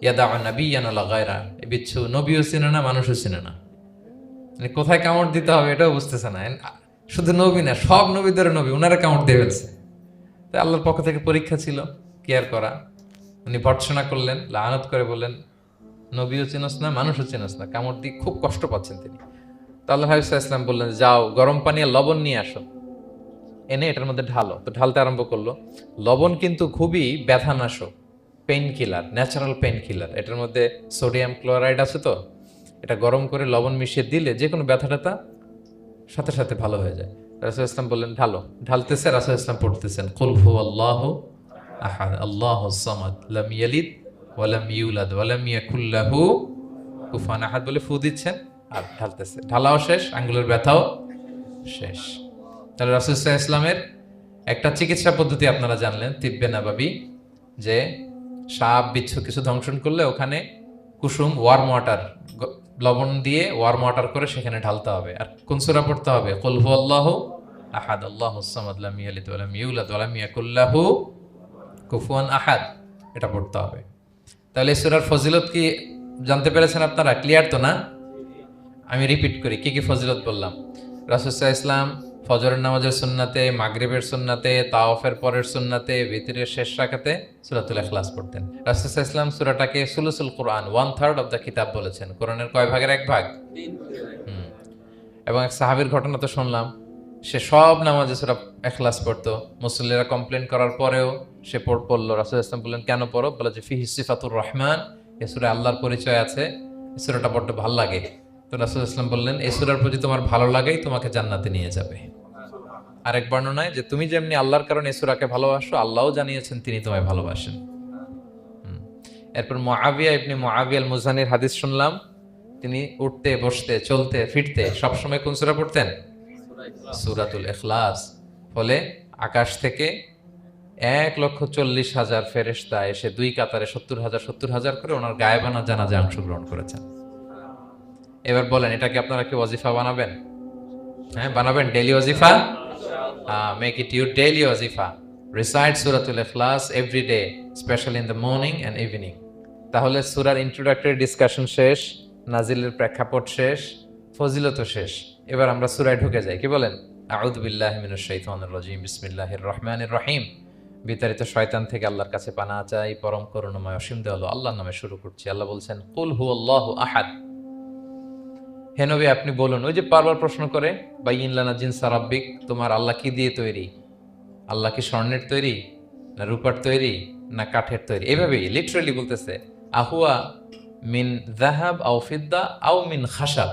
ইয়াদাউ নাবিয়্যান ওয়ালা গায়রা। এই বিচ্ছু নবীও চিনে না, মানুষও চিনে না, মানে কোথায় কামড় দিতে হবে এটাও বুঝতেছে না। শুধু নবী না, সব নবীদের নবী, উনারা কামড় দিয়ে ফেলছে। তাই আল্লাহর পক্ষ থেকে পরীক্ষা ছিল, কেয়ার করা। উনি ভর্ৎসনা করলেন, লানত করে বললেন, নবীও চিনস না, মানুষও চিনস না, কামড় দিয়ে খুব কষ্ট পাচ্ছেন তিনি। তো আল্লাহ হাবিব সাল্লাল্লাহু আলাইহি ওয়াসাল্লাম বললেন, যাও গরম পানি আর লবণ নিয়ে আসো, এনে এটার মধ্যে ঢালো। তো ঢালতে আরম্ভ করলো। লবণ কিন্তু খুবই ব্যথানাশক, painkiller, natural painkiller. এটার মধ্যে সোডিয়াম ক্লোরাইড আছে, তো এটা গরম করে লবণ মিশিয়ে দিলে যে কোনো ব্যথা ট্যাথা সাথে সাথে ভালো হয়ে যায়। রাসূল ইসলাম বললেন ঢালো। ঢালতেছে, রাসূল ইসলাম পড়তেছেন কুল হুয়াল্লাহু আহাদ আল্লাহুস সামাদ লাম ইয়ালিদ ওয়া লাম ইউলাদ ওয়া লাম ইয়াকুল লাহু কুফুয়ান আহাদ বলে ফু দিচ্ছেন আর ঢালতেছে। ঢালাও শেষ, আঙ্গুলের ব্যথাও শেষ। তাহলে রাসূল সাল্লাল্লাহু আলাইহি ওয়াসাল্লামের একটা চিকিৎসা পদ্ধতি আপনারা জানলেন, তিব্বে নাবাবী, যে সাপ বিচ্ছু কিছু দংশন করলে ওখানে কুসুম ওয়ার্ম ওয়াটার, লবণ দিয়ে ওয়ার্ম ওয়াটার করে সেখানে ঢালতে হবে। আর কোন সূরা পড়তে হবে? কুল হুয়াল্লাহু আহাদ আল্লাহুস সামাদ লাম ইয়ালিদ ওয়া লাম ইউলাদ ওয়া লাম ইয়াকুল লাহু কুফুয়ান আহাদ, এটা পড়তে হবে। তাহলে এই সূরার ফজিলত কি জানতে পেরেছেন আপনারা? ক্লিয়ার তো না? আমি রিপিট করি কি কি ফজিলত বললাম। রাসূল সাল্লাল্লাহু আলাইহি ওয়াসাল্লাম ফজরের নামাজের সুন্নাতে, মাগরিবের সুন্নাতে, তাওয়াফের পরের সুন্নাতে, ভিতরের শেষ রাকাতে সূরাতুল ইখলাস পড়তেন। রাসূল সাল্লাল্লাহু আলাইহি ওয়াসাল্লাম সূরাটাকে সুলুসুল কোরআন, 1/3 অফ দ্য কিতাব বলেছেন। কোরআনের কয় ভাগের এক ভাগ? হুম। এবং এক সাহাবীর ঘটনা তো শুনলাম, সে সব নামাজে সূরা ইখলাস পড়তো। মুসল্লিরা কমপ্লেন করার পরেও সে পড়লো। রাসূল সাল্লাল্লাহু আলাইহি ওয়াসাল্লাম বললেন, কেন পড়ো? বলে যে ফিহি সিফাতুর রহমান, এই সূরায় আল্লাহর পরিচয় আছে, এই সূরাটা বড্ড ভালো লাগে। তো রাসূল সাল্লাল্লাহু আলাইহি ওয়াসাল্লাম বললেন, এই সূরার প্রতি তোমার ভালো লাগেই তোমাকে জান্নাতে নিয়ে যাবে। আরেক বর্ণনায় যে তুমি যেমনি আল্লাহর কারণে এই সূরাকে ভালোবাসো, আল্লাহও জানিয়েছেন তিনি তোমায় ভালোবাসেন। এরপর মুআবিয়া ইবনে মুআবিয়া আল মুজানির হাদিস শুনলাম, তিনি উঠতে বসতে চলতে ফিরতে সবসময় কোন সূরা পড়তেন? সূরাতুল ইখলাস। ফলে আকাশ থেকে 1,40,000 ফেরেশতা এসে দুই কাতারে 70,000 করে ওনার গায়েবানা জানাজায় অংশগ্রহণ করেছেন। এবার বলেন, এটাকে আপনারা কি ওয়াজিফা বানাবেন? হ্যাঁ, বানাবেন ডেইলি ওয়াজিফা? মেক ইট ইউর ডেইলি ওয়াজিফা। রিসাইট সূরাতুল ইখলাস every day, specially in the morning and evening. তাহলে সূরার ইন্ট্রোডাক্টরি ডিসকাশন শেষ, নাজিলের প্রেক্ষাপট শেষ, ফজিলত শেষ। এবার আমরা সূরায় ঢুকে যাই। কি বলেন? আউযু বিল্লাহি মিনাশ শাইতানির রাজিম, বিসমিল্লাহির রহমানির রহিম। বিতাড়িত শয়তান থেকে আল্লাহর কাছে পানাহ চাই, পরম করুণাময় অসীম দয়ালু আল্লাহর নামে শুরু করছি। আল্লাহ বলছেন, কুল হুয়াল্লাহু আহাদ। হে নবী আপনি বলুন, ওই যে বারবার প্রশ্ন করে, বাইয়িন লানা জিনসা রাব্বিক, তোমার আল্লাহ কি দিয়ে তৈরি? আল্লাহ কি স্বর্ণের তৈরি, না রূপার তৈরি, না কাঠের তৈরি? এভাবেই লিটারালি বলতেছে, আহুয়া মিন যাহাব আও ফিদ্দা আও মিন খাশাব।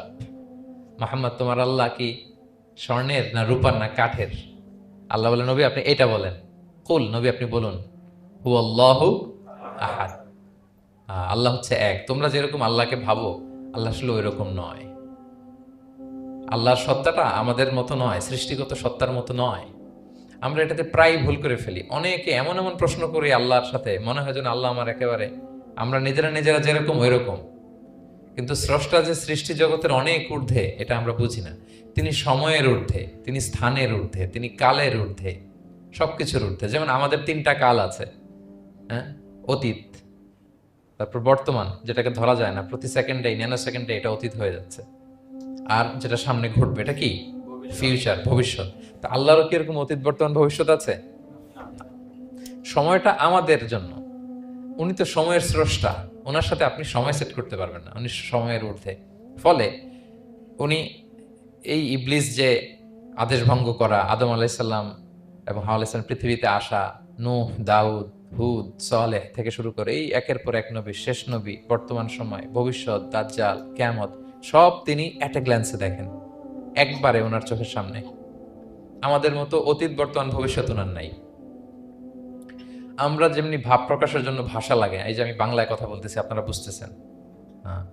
মুহাম্মদ তোমার আল্লাহ কি স্বর্ণের, না রূপার, না কাঠের? আল্লাহ বলেন, নবী আপনি এটা বলেন। কুল, নবী আপনি বলুন, হুয়াল্লাহু আহাদ। আল্লাহ হচ্ছে এক। তোমরা যেরকম আল্লাহকে ভাবো, আল্লাহ আসলে ওই রকম নয়। আল্লাহর সত্তাটা আমাদের মতো নয়, সৃষ্টিগত সত্তার মতো নয়। আমরা এটাতে প্রায় ভুল করে ফেলি। অনেকে এমন এমন প্রশ্ন করি আল্লাহর সাথে, মনে হয় যেন আল্লাহ আমার একেবারে, আমরা নিজেরা নিজেরা যেরকম ওই রকম। কিন্তু স্রষ্টা যে সৃষ্টি জগতের অনেক ঊর্ধ্বে, এটা আমরা বুঝি না। তিনি সময়ের ঊর্ধ্বে, তিনি স্থানের ঊর্ধ্বে, তিনি কালের ঊর্ধ্বে, সবকিছুর ঊর্ধ্বে। যেমন আমাদের 3টা কাল আছে, হ্যাঁ, অতীত, তারপর বর্তমান, যেটাকে ধরা যায় না, প্রতি সেকেন্ডে, ন্যানো সেকেন্ডে এটা অতীত হয়ে যাচ্ছে। আর যেটা সামনে ঘটবে এটা কি? ফিউচার, ভবিষ্যৎ। তা আল্লাহরও কি এরকম অতীত, বর্তমান, ভবিষ্যৎ আছে? সময়টা আমাদের জন্য। উনি তো সময়ের স্রষ্টা, ওনার সাথে আপনি সময় সেট করতে পারবেন না, উনি সময়ের ঊর্ধ্বে। ফলে উনি এই ইবলিস যে আদেশ ভঙ্গ করা, আদম আলাইসাল্লাম এবং হাওয়া আলাইসাল্লাম পৃথিবীতে আসা, নূহ, দাউদ, হুদ, সালেহ থেকে শুরু করে এই একের পর এক নবী, শেষ নবী, বর্তমান সময়, ভবিষ্যৎ, দাজ্জাল, কিয়ামত, সব তিনি অ্যাট এ গ্ল্যান্সে দেখেন, একবারে ওনার চোখের সামনে। আমাদের মতো অতীত, বর্তমান, ভবিষ্যৎ ওনার নাই। আমরা যেমনি ভাব প্রকাশের জন্য ভাষা লাগে, এই যে আমি বাংলায় কথা বলতেছি, আপনারা বুঝতেছেন। হ্যাঁ,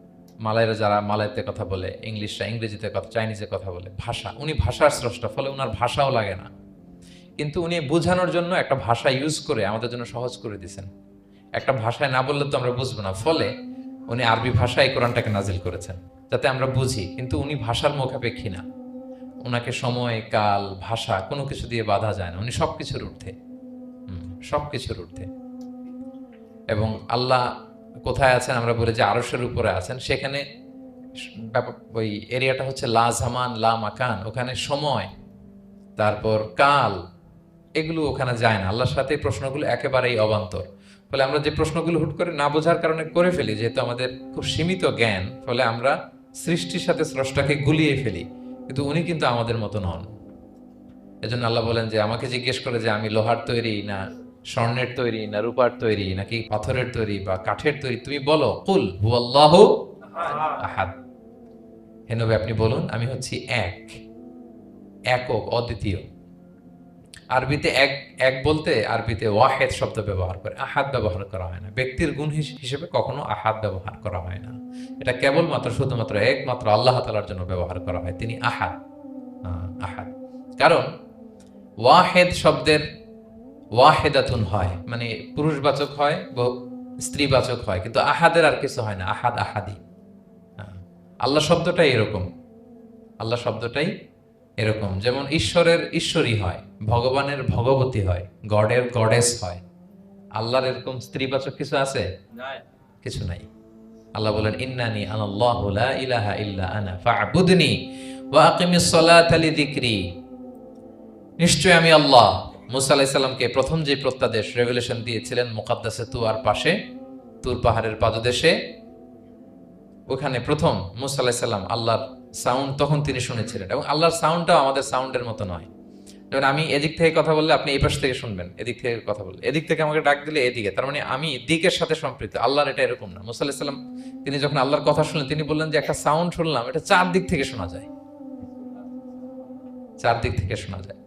মালাইরা যারা মালাইতে কথা বলে, ইংলিশরা ইংরেজিতে কথা, চাইনিজে কথা বলে, ভাষা, উনি ভাষার স্রষ্টা, ফলে ওনার ভাষাও লাগে না। কিন্তু উনি বোঝানোর জন্য একটা ভাষা ইউজ করে আমাদের জন্য সহজ করে দিয়েছেন। একটা ভাষায় না বললে তো আমরা বুঝবো না, ফলে উনি আরবি ভাষায় কোরআনটাকে নাজিল করেছেন যাতে আমরা বুঝি। কিন্তু উনি ভাষার মুখাপেক্ষী না, ওনাকে সময়, কাল, ভাষা কোনো কিছু দিয়ে বাধা যায় না। উনি সবকিছুর ঊর্ধ্বে, সবকিছুর ঊর্ধ্বে। এবং আল্লাহ কোথায় আছেন? আমরা বলি যে আরশের উপরে আছেন। সেখানে ওই এরিয়াটা হচ্ছে লা জামান লা মাকান, ওখানে সময়, তারপর কাল, এগুলো ওখানে যায় না। আল্লাহর সাথে এই প্রশ্নগুলো একেবারেই অবান্তর। ফলে আমরা যে প্রশ্নগুলো হুট করে না বোঝার কারণে করে ফেলি, যেহেতু আমাদের খুব সীমিত জ্ঞান, ফলে আমরা সৃষ্টির সাথে স্রষ্টাকে গুলিয়ে ফেলি। কিন্তু উনি কিন্তু আমাদের মতো নন। এজন্য আল্লাহ বলেন যে আমাকে জিজ্ঞেস করে যে আমি লোহার তৈরি, না স্বর্ণের তৈরি, না রূপার তৈরি, নাকি পাথরের তৈরি বা কাঠের তৈরি, তুমি বলো, কুল হুয়াল্লাহু আহাদ। হে নবী আপনি বলুন, আমি হচ্ছি এক, একক, অদ্বিতীয়। আরবিতে এক, এক বলতে আরবিতে ওয়াহেদ শব্দ ব্যবহার করে, আহাদ ব্যবহার করা হয় না। ব্যক্তির গুণ হিসেবে কখনো আহাদ ব্যবহার করা হয় না। এটা কেবলমাত্র, শুধুমাত্র, একমাত্র আল্লাহ তাআলার জন্য ব্যবহার করা হয়। তিনি আহাদ, আহাদ। কারণ ওয়াহেদ শব্দের ওয়াহেদাতুন হয়, মানে পুরুষবাচক হয়, স্ত্রীবাচক হয়, কিন্তু আহাদের আর কিছু হয় না। আহাদ, আহাদি। আল্লাহ শব্দটাই এরকম, আল্লাহ শব্দটাই এরকম। যেমন ঈশ্বরের ঈশ্বরী হয়, ভগবানের ভগবতী হয়, গডের গডেস হয়। আল্লাহর এরকম স্ত্রীবাচক কিছু আছে? কিছু নাই। আল্লাহ বলেন ইন্নানি আনাল্লাহু লা ইলাহা ইল্লা আনা ফা'বুদনি ওয়া আকিমিস সালাতা লিযিকরি। নিশ্চয় আমি আল্লাহ। মুসা আলাইহিস সালামকে প্রথম যে প্রত্যাদেশ রেভেলেশন দিয়েছিলেন মুকাদ্দাসে তুয়ার পাশে, তুর পাহাড়ের পাদদেশে, ওখানে প্রথম মুসা আলাইহিস সালাম আল্লাহর সাউন্ড তখন তিনি শুনেছিলেন, এবং আল্লাহর সাউন্ডটাও আমাদের সাউন্ডের মতো নয়। যেমন আমি এদিক থেকে কথা বললে আপনি এই পাশ থেকে শুনবেন, এদিক থেকে কথা বললে এদিক থেকে আমাকে ডাক দিলে এদিকে, তার মানে আমি দিকের সাথে সম্পৃক্ত। আল্লাহর এটা এরকম না। মুসা আলাইহিস সালাম তিনি যখন আল্লাহর কথা শুনলেন তিনি বললেন যে একটা সাউন্ড শুনলাম, এটা চারদিক থেকে শোনা যায়, চারদিক থেকে শোনা যায়।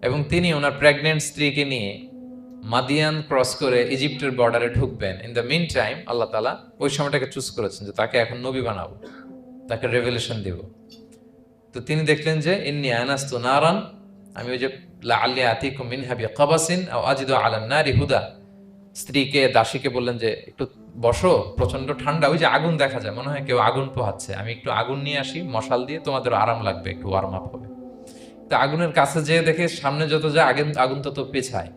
এবং তিনি ওনার প্রেগনেন্ট স্ত্রীকে নিয়ে মাদিয়ান ক্রস করে ইজিপ্টের বর্ডারে ঢুকবেন। ইন দ্য মিন টাইম আল্লাহ তাআলা ওই সময়টাকে চুজ করেছেন যে তাকে এখন নবী বানাবো, তাকে রেভেলেশন দিব। তো তিনি দেখলেন যে ইন্নী আনাস্তু নারান, আমি ওই যে লাআল্লি আতিকুম মিনহা বিকাবাসিন আও আজিদু আলান নারি হুদা, স্ত্রীকে দাসীকে বললেন যে একটু বসো, প্রচন্ড ঠান্ডা, ওই যে আগুন দেখা যায়, মনে হয় কেউ আগুন পোহাচ্ছে, আমি একটু আগুন নিয়ে আসি মশাল দিয়ে, তোমাদের আরাম লাগবে, একটু ওয়ার্ম আপ হবে। তো আগুনের কাছে যেয়ে দেখে সামনে যত যায় আগুন তত পেছায়,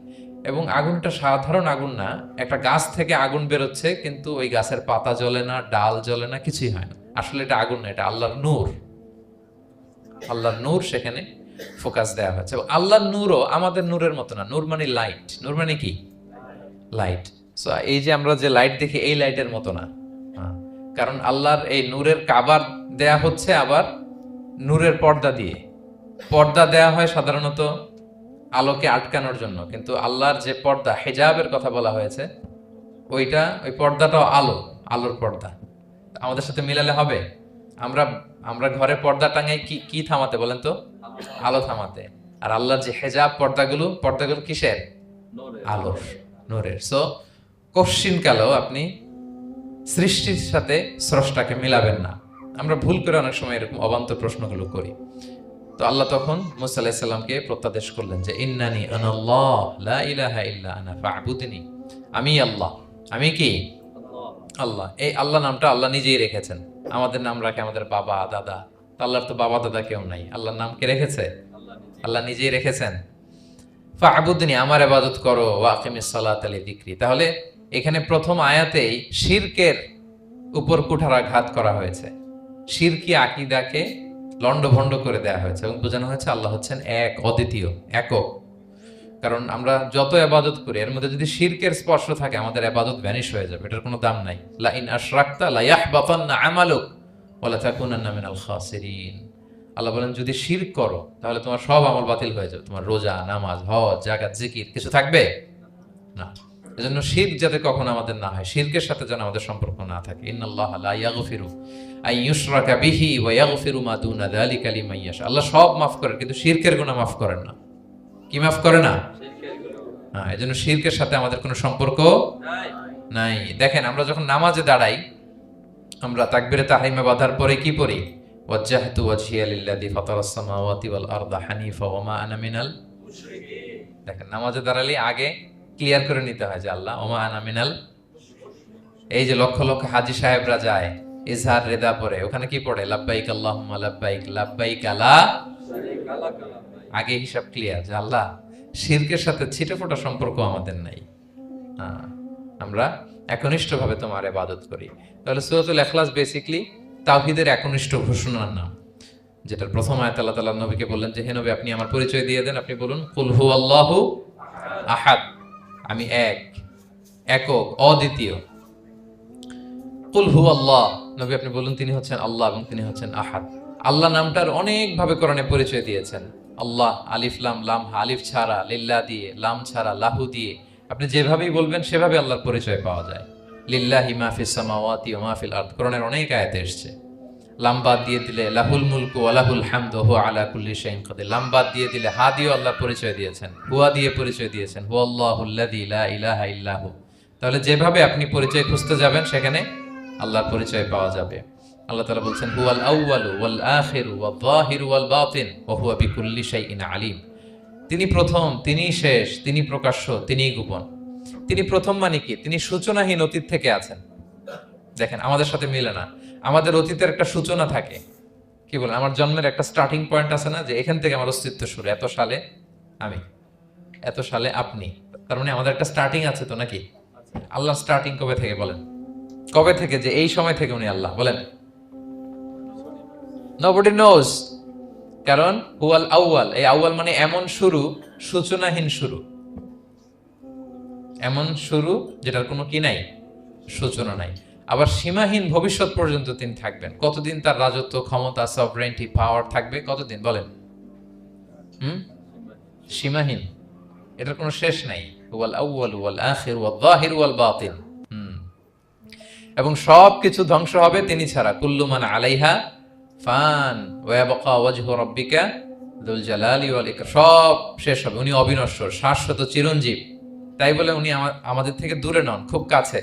এবং আগুনটা সাধারণ আগুন না, একটা গাছ থেকে আগুন বেরোচ্ছে, কিন্তু ওই গাছের পাতা জ্বলে না, ডাল জ্বলে না, কিছুই হয় না। আসলে এটা আগুন না, এটা আল্লাহর নূর। আল্লাহর নূর সেখানে ফোকাস দেওয়া হচ্ছে। এবং আল্লাহর নূরও আমাদের নূরের মতো না। নূর মানে লাইট। নূর মানে কি? লাইট। সো এই যে আমরা যে লাইট দেখি এই লাইটের মতো না, কারণ আল্লাহর এই নূরের কাবার দেয়া হচ্ছে আবার নূরের পর্দা দিয়ে। পর্দা দেয়া হয় সাধারণত আলোকে আটকানোর জন্য, কিন্তু আল্লাহর যে পর্দা, হিজাবের কথা বলা হয়েছে, ওই পর্দাটাও আলোর পর্দা। আমাদের সাথে মিলালে হবে? আমরা ঘরে পর্দা টাঙাই কি থামাতে বলেন তো? আলো থামাতে। আর আল্লাহর যে হিজাব পর্দাগুলো কিসের? আলোর, নূরের। সো কশ্চিন কালেও আপনি সৃষ্টির সাথে স্রষ্টাকে মিলাবেন না। আমরা ভুল করে অনেক সময় এরকম অবান্তর প্রশ্নগুলো করি। তো আল্লাহ তখন মুসা আলাইহিস সালামকে প্রত্যাদেশ করলেন যে ইন্নানি আনাল্লাহ লা ইলাহা ইল্লা আনা ফা'বুদনি, আমি আল্লাহ। আমি কি? আল্লাহ। এই আল্লাহ নামটা আল্লাহ নিজেই রেখেছেন। আমাদের নাম রাখে আমাদের বাবা দাদা, আল্লাহর তো বাবা দাদা কেউ নাই। আল্লাহর নাম কে রেখেছে? আল্লাহ নিজেই রেখেছেন। ফা'বুদনি, আমার ইবাদত করো, ওয়া আকিমিস সালাতা লিযিকরি। তাহলে এখানে প্রথম আয়াতেই শিরকের উপর কুঠারাঘাত করা হয়েছে, শিরকি আকীদাকে লন্ডভন্ড করে দেয়া হয়েছে, এবং বোঝানো হয়েছে আল্লাহ হচ্ছেন এক, অদ্বিতীয়, একক। কারণ আমরা যত ইবাদত করি এর মধ্যে যদি শিরকের স্পর্শ থাকে আমাদের ইবাদত ভ্যানিশ হয়ে যাবে, এটার কোনো দাম নাই। লা ইন আশরাকতা লা ইয়াহবাতান্না আমালুক ওয়া লা তাকুনান্না মিনাল খাসিরিন। আল্লাহ বলেন যদি শিরক করো তাহলে তোমার সব আমল বাতিল হয়ে যাবে, তোমার রোজা, নামাজ, হজ, যাকাত, জিকির কিছু থাকবে না। এজন্য শিরক যাতে কখনো আমাদের না হয়, শিরকের সাথে যেন আমাদের সম্পর্ক না থাকে। ইন্নাল্লাহা লা ইয়াগফিরু আন ইউশরাকা বিহি ওয়া ইয়াগফিরু মা দুনা যালিকা লিমান ইয়াশা। আল্লাহ সব মাফ করেন কিন্তু শিরকের গুনাহ মাফ করেন না। কি মাফ করে না? হ্যাঁ, এজন্য শিরকের সাথে আমাদের কোনো সম্পর্ক নাই। দেখেন আমরা যখন নামাজে দাঁড়াই, আমরা তাকবীরে তাহরিমে বাঁধার পরে কি পড়ি? ওয়াজ্জাহতু ওয়াজহিয়া লিল্লাযী ফাতারাস সামাওয়াতি ওয়াল আরদা হানিফা ওয়া মা আনা মিনাল মুশরিকিন। দেখেন নামাজে দাঁড়ালে আগে ক্লিয়ার করে নিতে হয় যে আল্লাহ ওয়া মা আনা মিনাল। এই যে লক্ষ লক্ষ হাজী সাহেবরা যায় ইজহার রেদা পরে, ওখানে কি পড়ে? লাব্বাইক আল্লাহুম্মা লাব্বাইক লাব্বাইক লা শারীকা লাক। আগে হিসাব ক্লিয়ার যে আল্লাহ শিরকের সাথে ছিটেফোঁটা সম্পর্ক আমাদের নাই, আমরা একনিষ্ঠভাবে তোমার ইবাদত করি। তাহলে সূরাতুল ইখলাস বেসিক্যালি তাওহীদের একনিষ্ঠ ঘোষণার নাম, যেটার প্রথম আয়াত আল্লাহ তাআলা নবীকে বললেন যে হে নবী আপনি আমার পরিচয় দিয়ে দেন, আপনি বলুন কুল হুয়াল্লাহু আহাদ, আমি এক, একক, অদ্বিতীয়। কুল হুয়াল্লাহ, নবী আপনি বলুন তিনি হচ্ছেন আল্লাহ এবং তিনি হচ্ছেন আহাদ। আল্লাহ নামটার অনেক ভাবে কোরআনে পরিচয় দিয়েছেন। আল্লাহ আলিফ লাম, লাম আলিফ ছাড়া, লিল্লাহ দিয়ে, লাম ছাড়া, লাহু দিয়ে, আপনি যেভাবেই বলবেন সেভাবে আল্লাহর পরিচয় পাওয়া যায়। লিল্লাহি মা ফিস সামাওয়াতি ওয়া মা ফিল আরদ, কোরআনের অনেক আয়াতে এসেছে। লাম বাদ দিয়ে দিলে লাহুল মুলকু ওয়া লাহুল হামদু ওয়া হুয়া আলা কুল্লি শাইইন কাদির। লাম বাদ দিয়ে দিলে হা দিয়ে আল্লাহর পরিচয় দিয়েছেন, হুয়া দিয়ে পরিচয় দিয়েছেন, হুয়াল্লাহুল্লাযী লা ইলাহা ইল্লাহু। তাহলে যেভাবে আপনি পরিচয় খুঁজতে যাবেন সেখানে আল্লাহর পরিচয় পাওয়া যাবে। আল্লাহ তাআলা বলছেন হুয়াল আউয়ালু ওয়াল আখিরু ওয়াল যাহিরু ওয়াল বাতিন ওয়া হুয়া বিকুল্লি শাইইন আলিম। তিনি প্রথম, তিনি শেষ, তিনি প্রকাশ্য, তিনি গোপন। তিনি প্রথম মানে কি? তিনি সূচনাহীন অতীত থেকে আছেন। দেখেন আমাদের সাথে মিলে না। আমাদের অতীতের একটা সূচনা থাকে, কি বলেন, আমার জন্মের একটা স্টার্টিং পয়েন্ট আছে না, যে এখান থেকে আমার অস্তিত্ব শুরু, এত সালে আমি, এত সালে আপনি। তার মানে আমাদের একটা স্টার্টিং আছে তো নাকি? আল্লাহ স্টার্টিং কবে থেকে বলেন? কবে থেকে? যে এই সময় থেকে উনি আল্লাহ। বলেন nobody knows, কারণ হুয়াল আউয়াল, এই আউয়াল মানে এমন শুরু, সূচনাহীন শুরু, এমন শুরু যেটার কোনো কি নাই, সূচনা নাই। আবার সীমাহীন ভবিষ্যৎ পর্যন্ত তিনি থাকবেন। কতদিন তার রাজত্ব, ক্ষমতা, সভরেন্টি, পাওয়ার থাকবে? কতদিন বলেন? সীমাহীন, এটার কোনো শেষ নাই। হুয়াল আউয়াল ওয়াল আখির ওয়াল যাহির ওয়াল বাতিন। এবং সব কিছু ধ্বংস হবে তিনি ছাড়া। কুল্লু মান আলাইহা ফান ওয়া ইয়াবকা ওয়াজহু রাব্বিকা যুল জালালি ওয়াল ইকরাম। সব শেষ হবে, উনি অবিনশ্বর, শাশ্বত, চিরঞ্জীব। তাই বলে উনি আমাদের থেকে দূরে নন, খুব কাছে।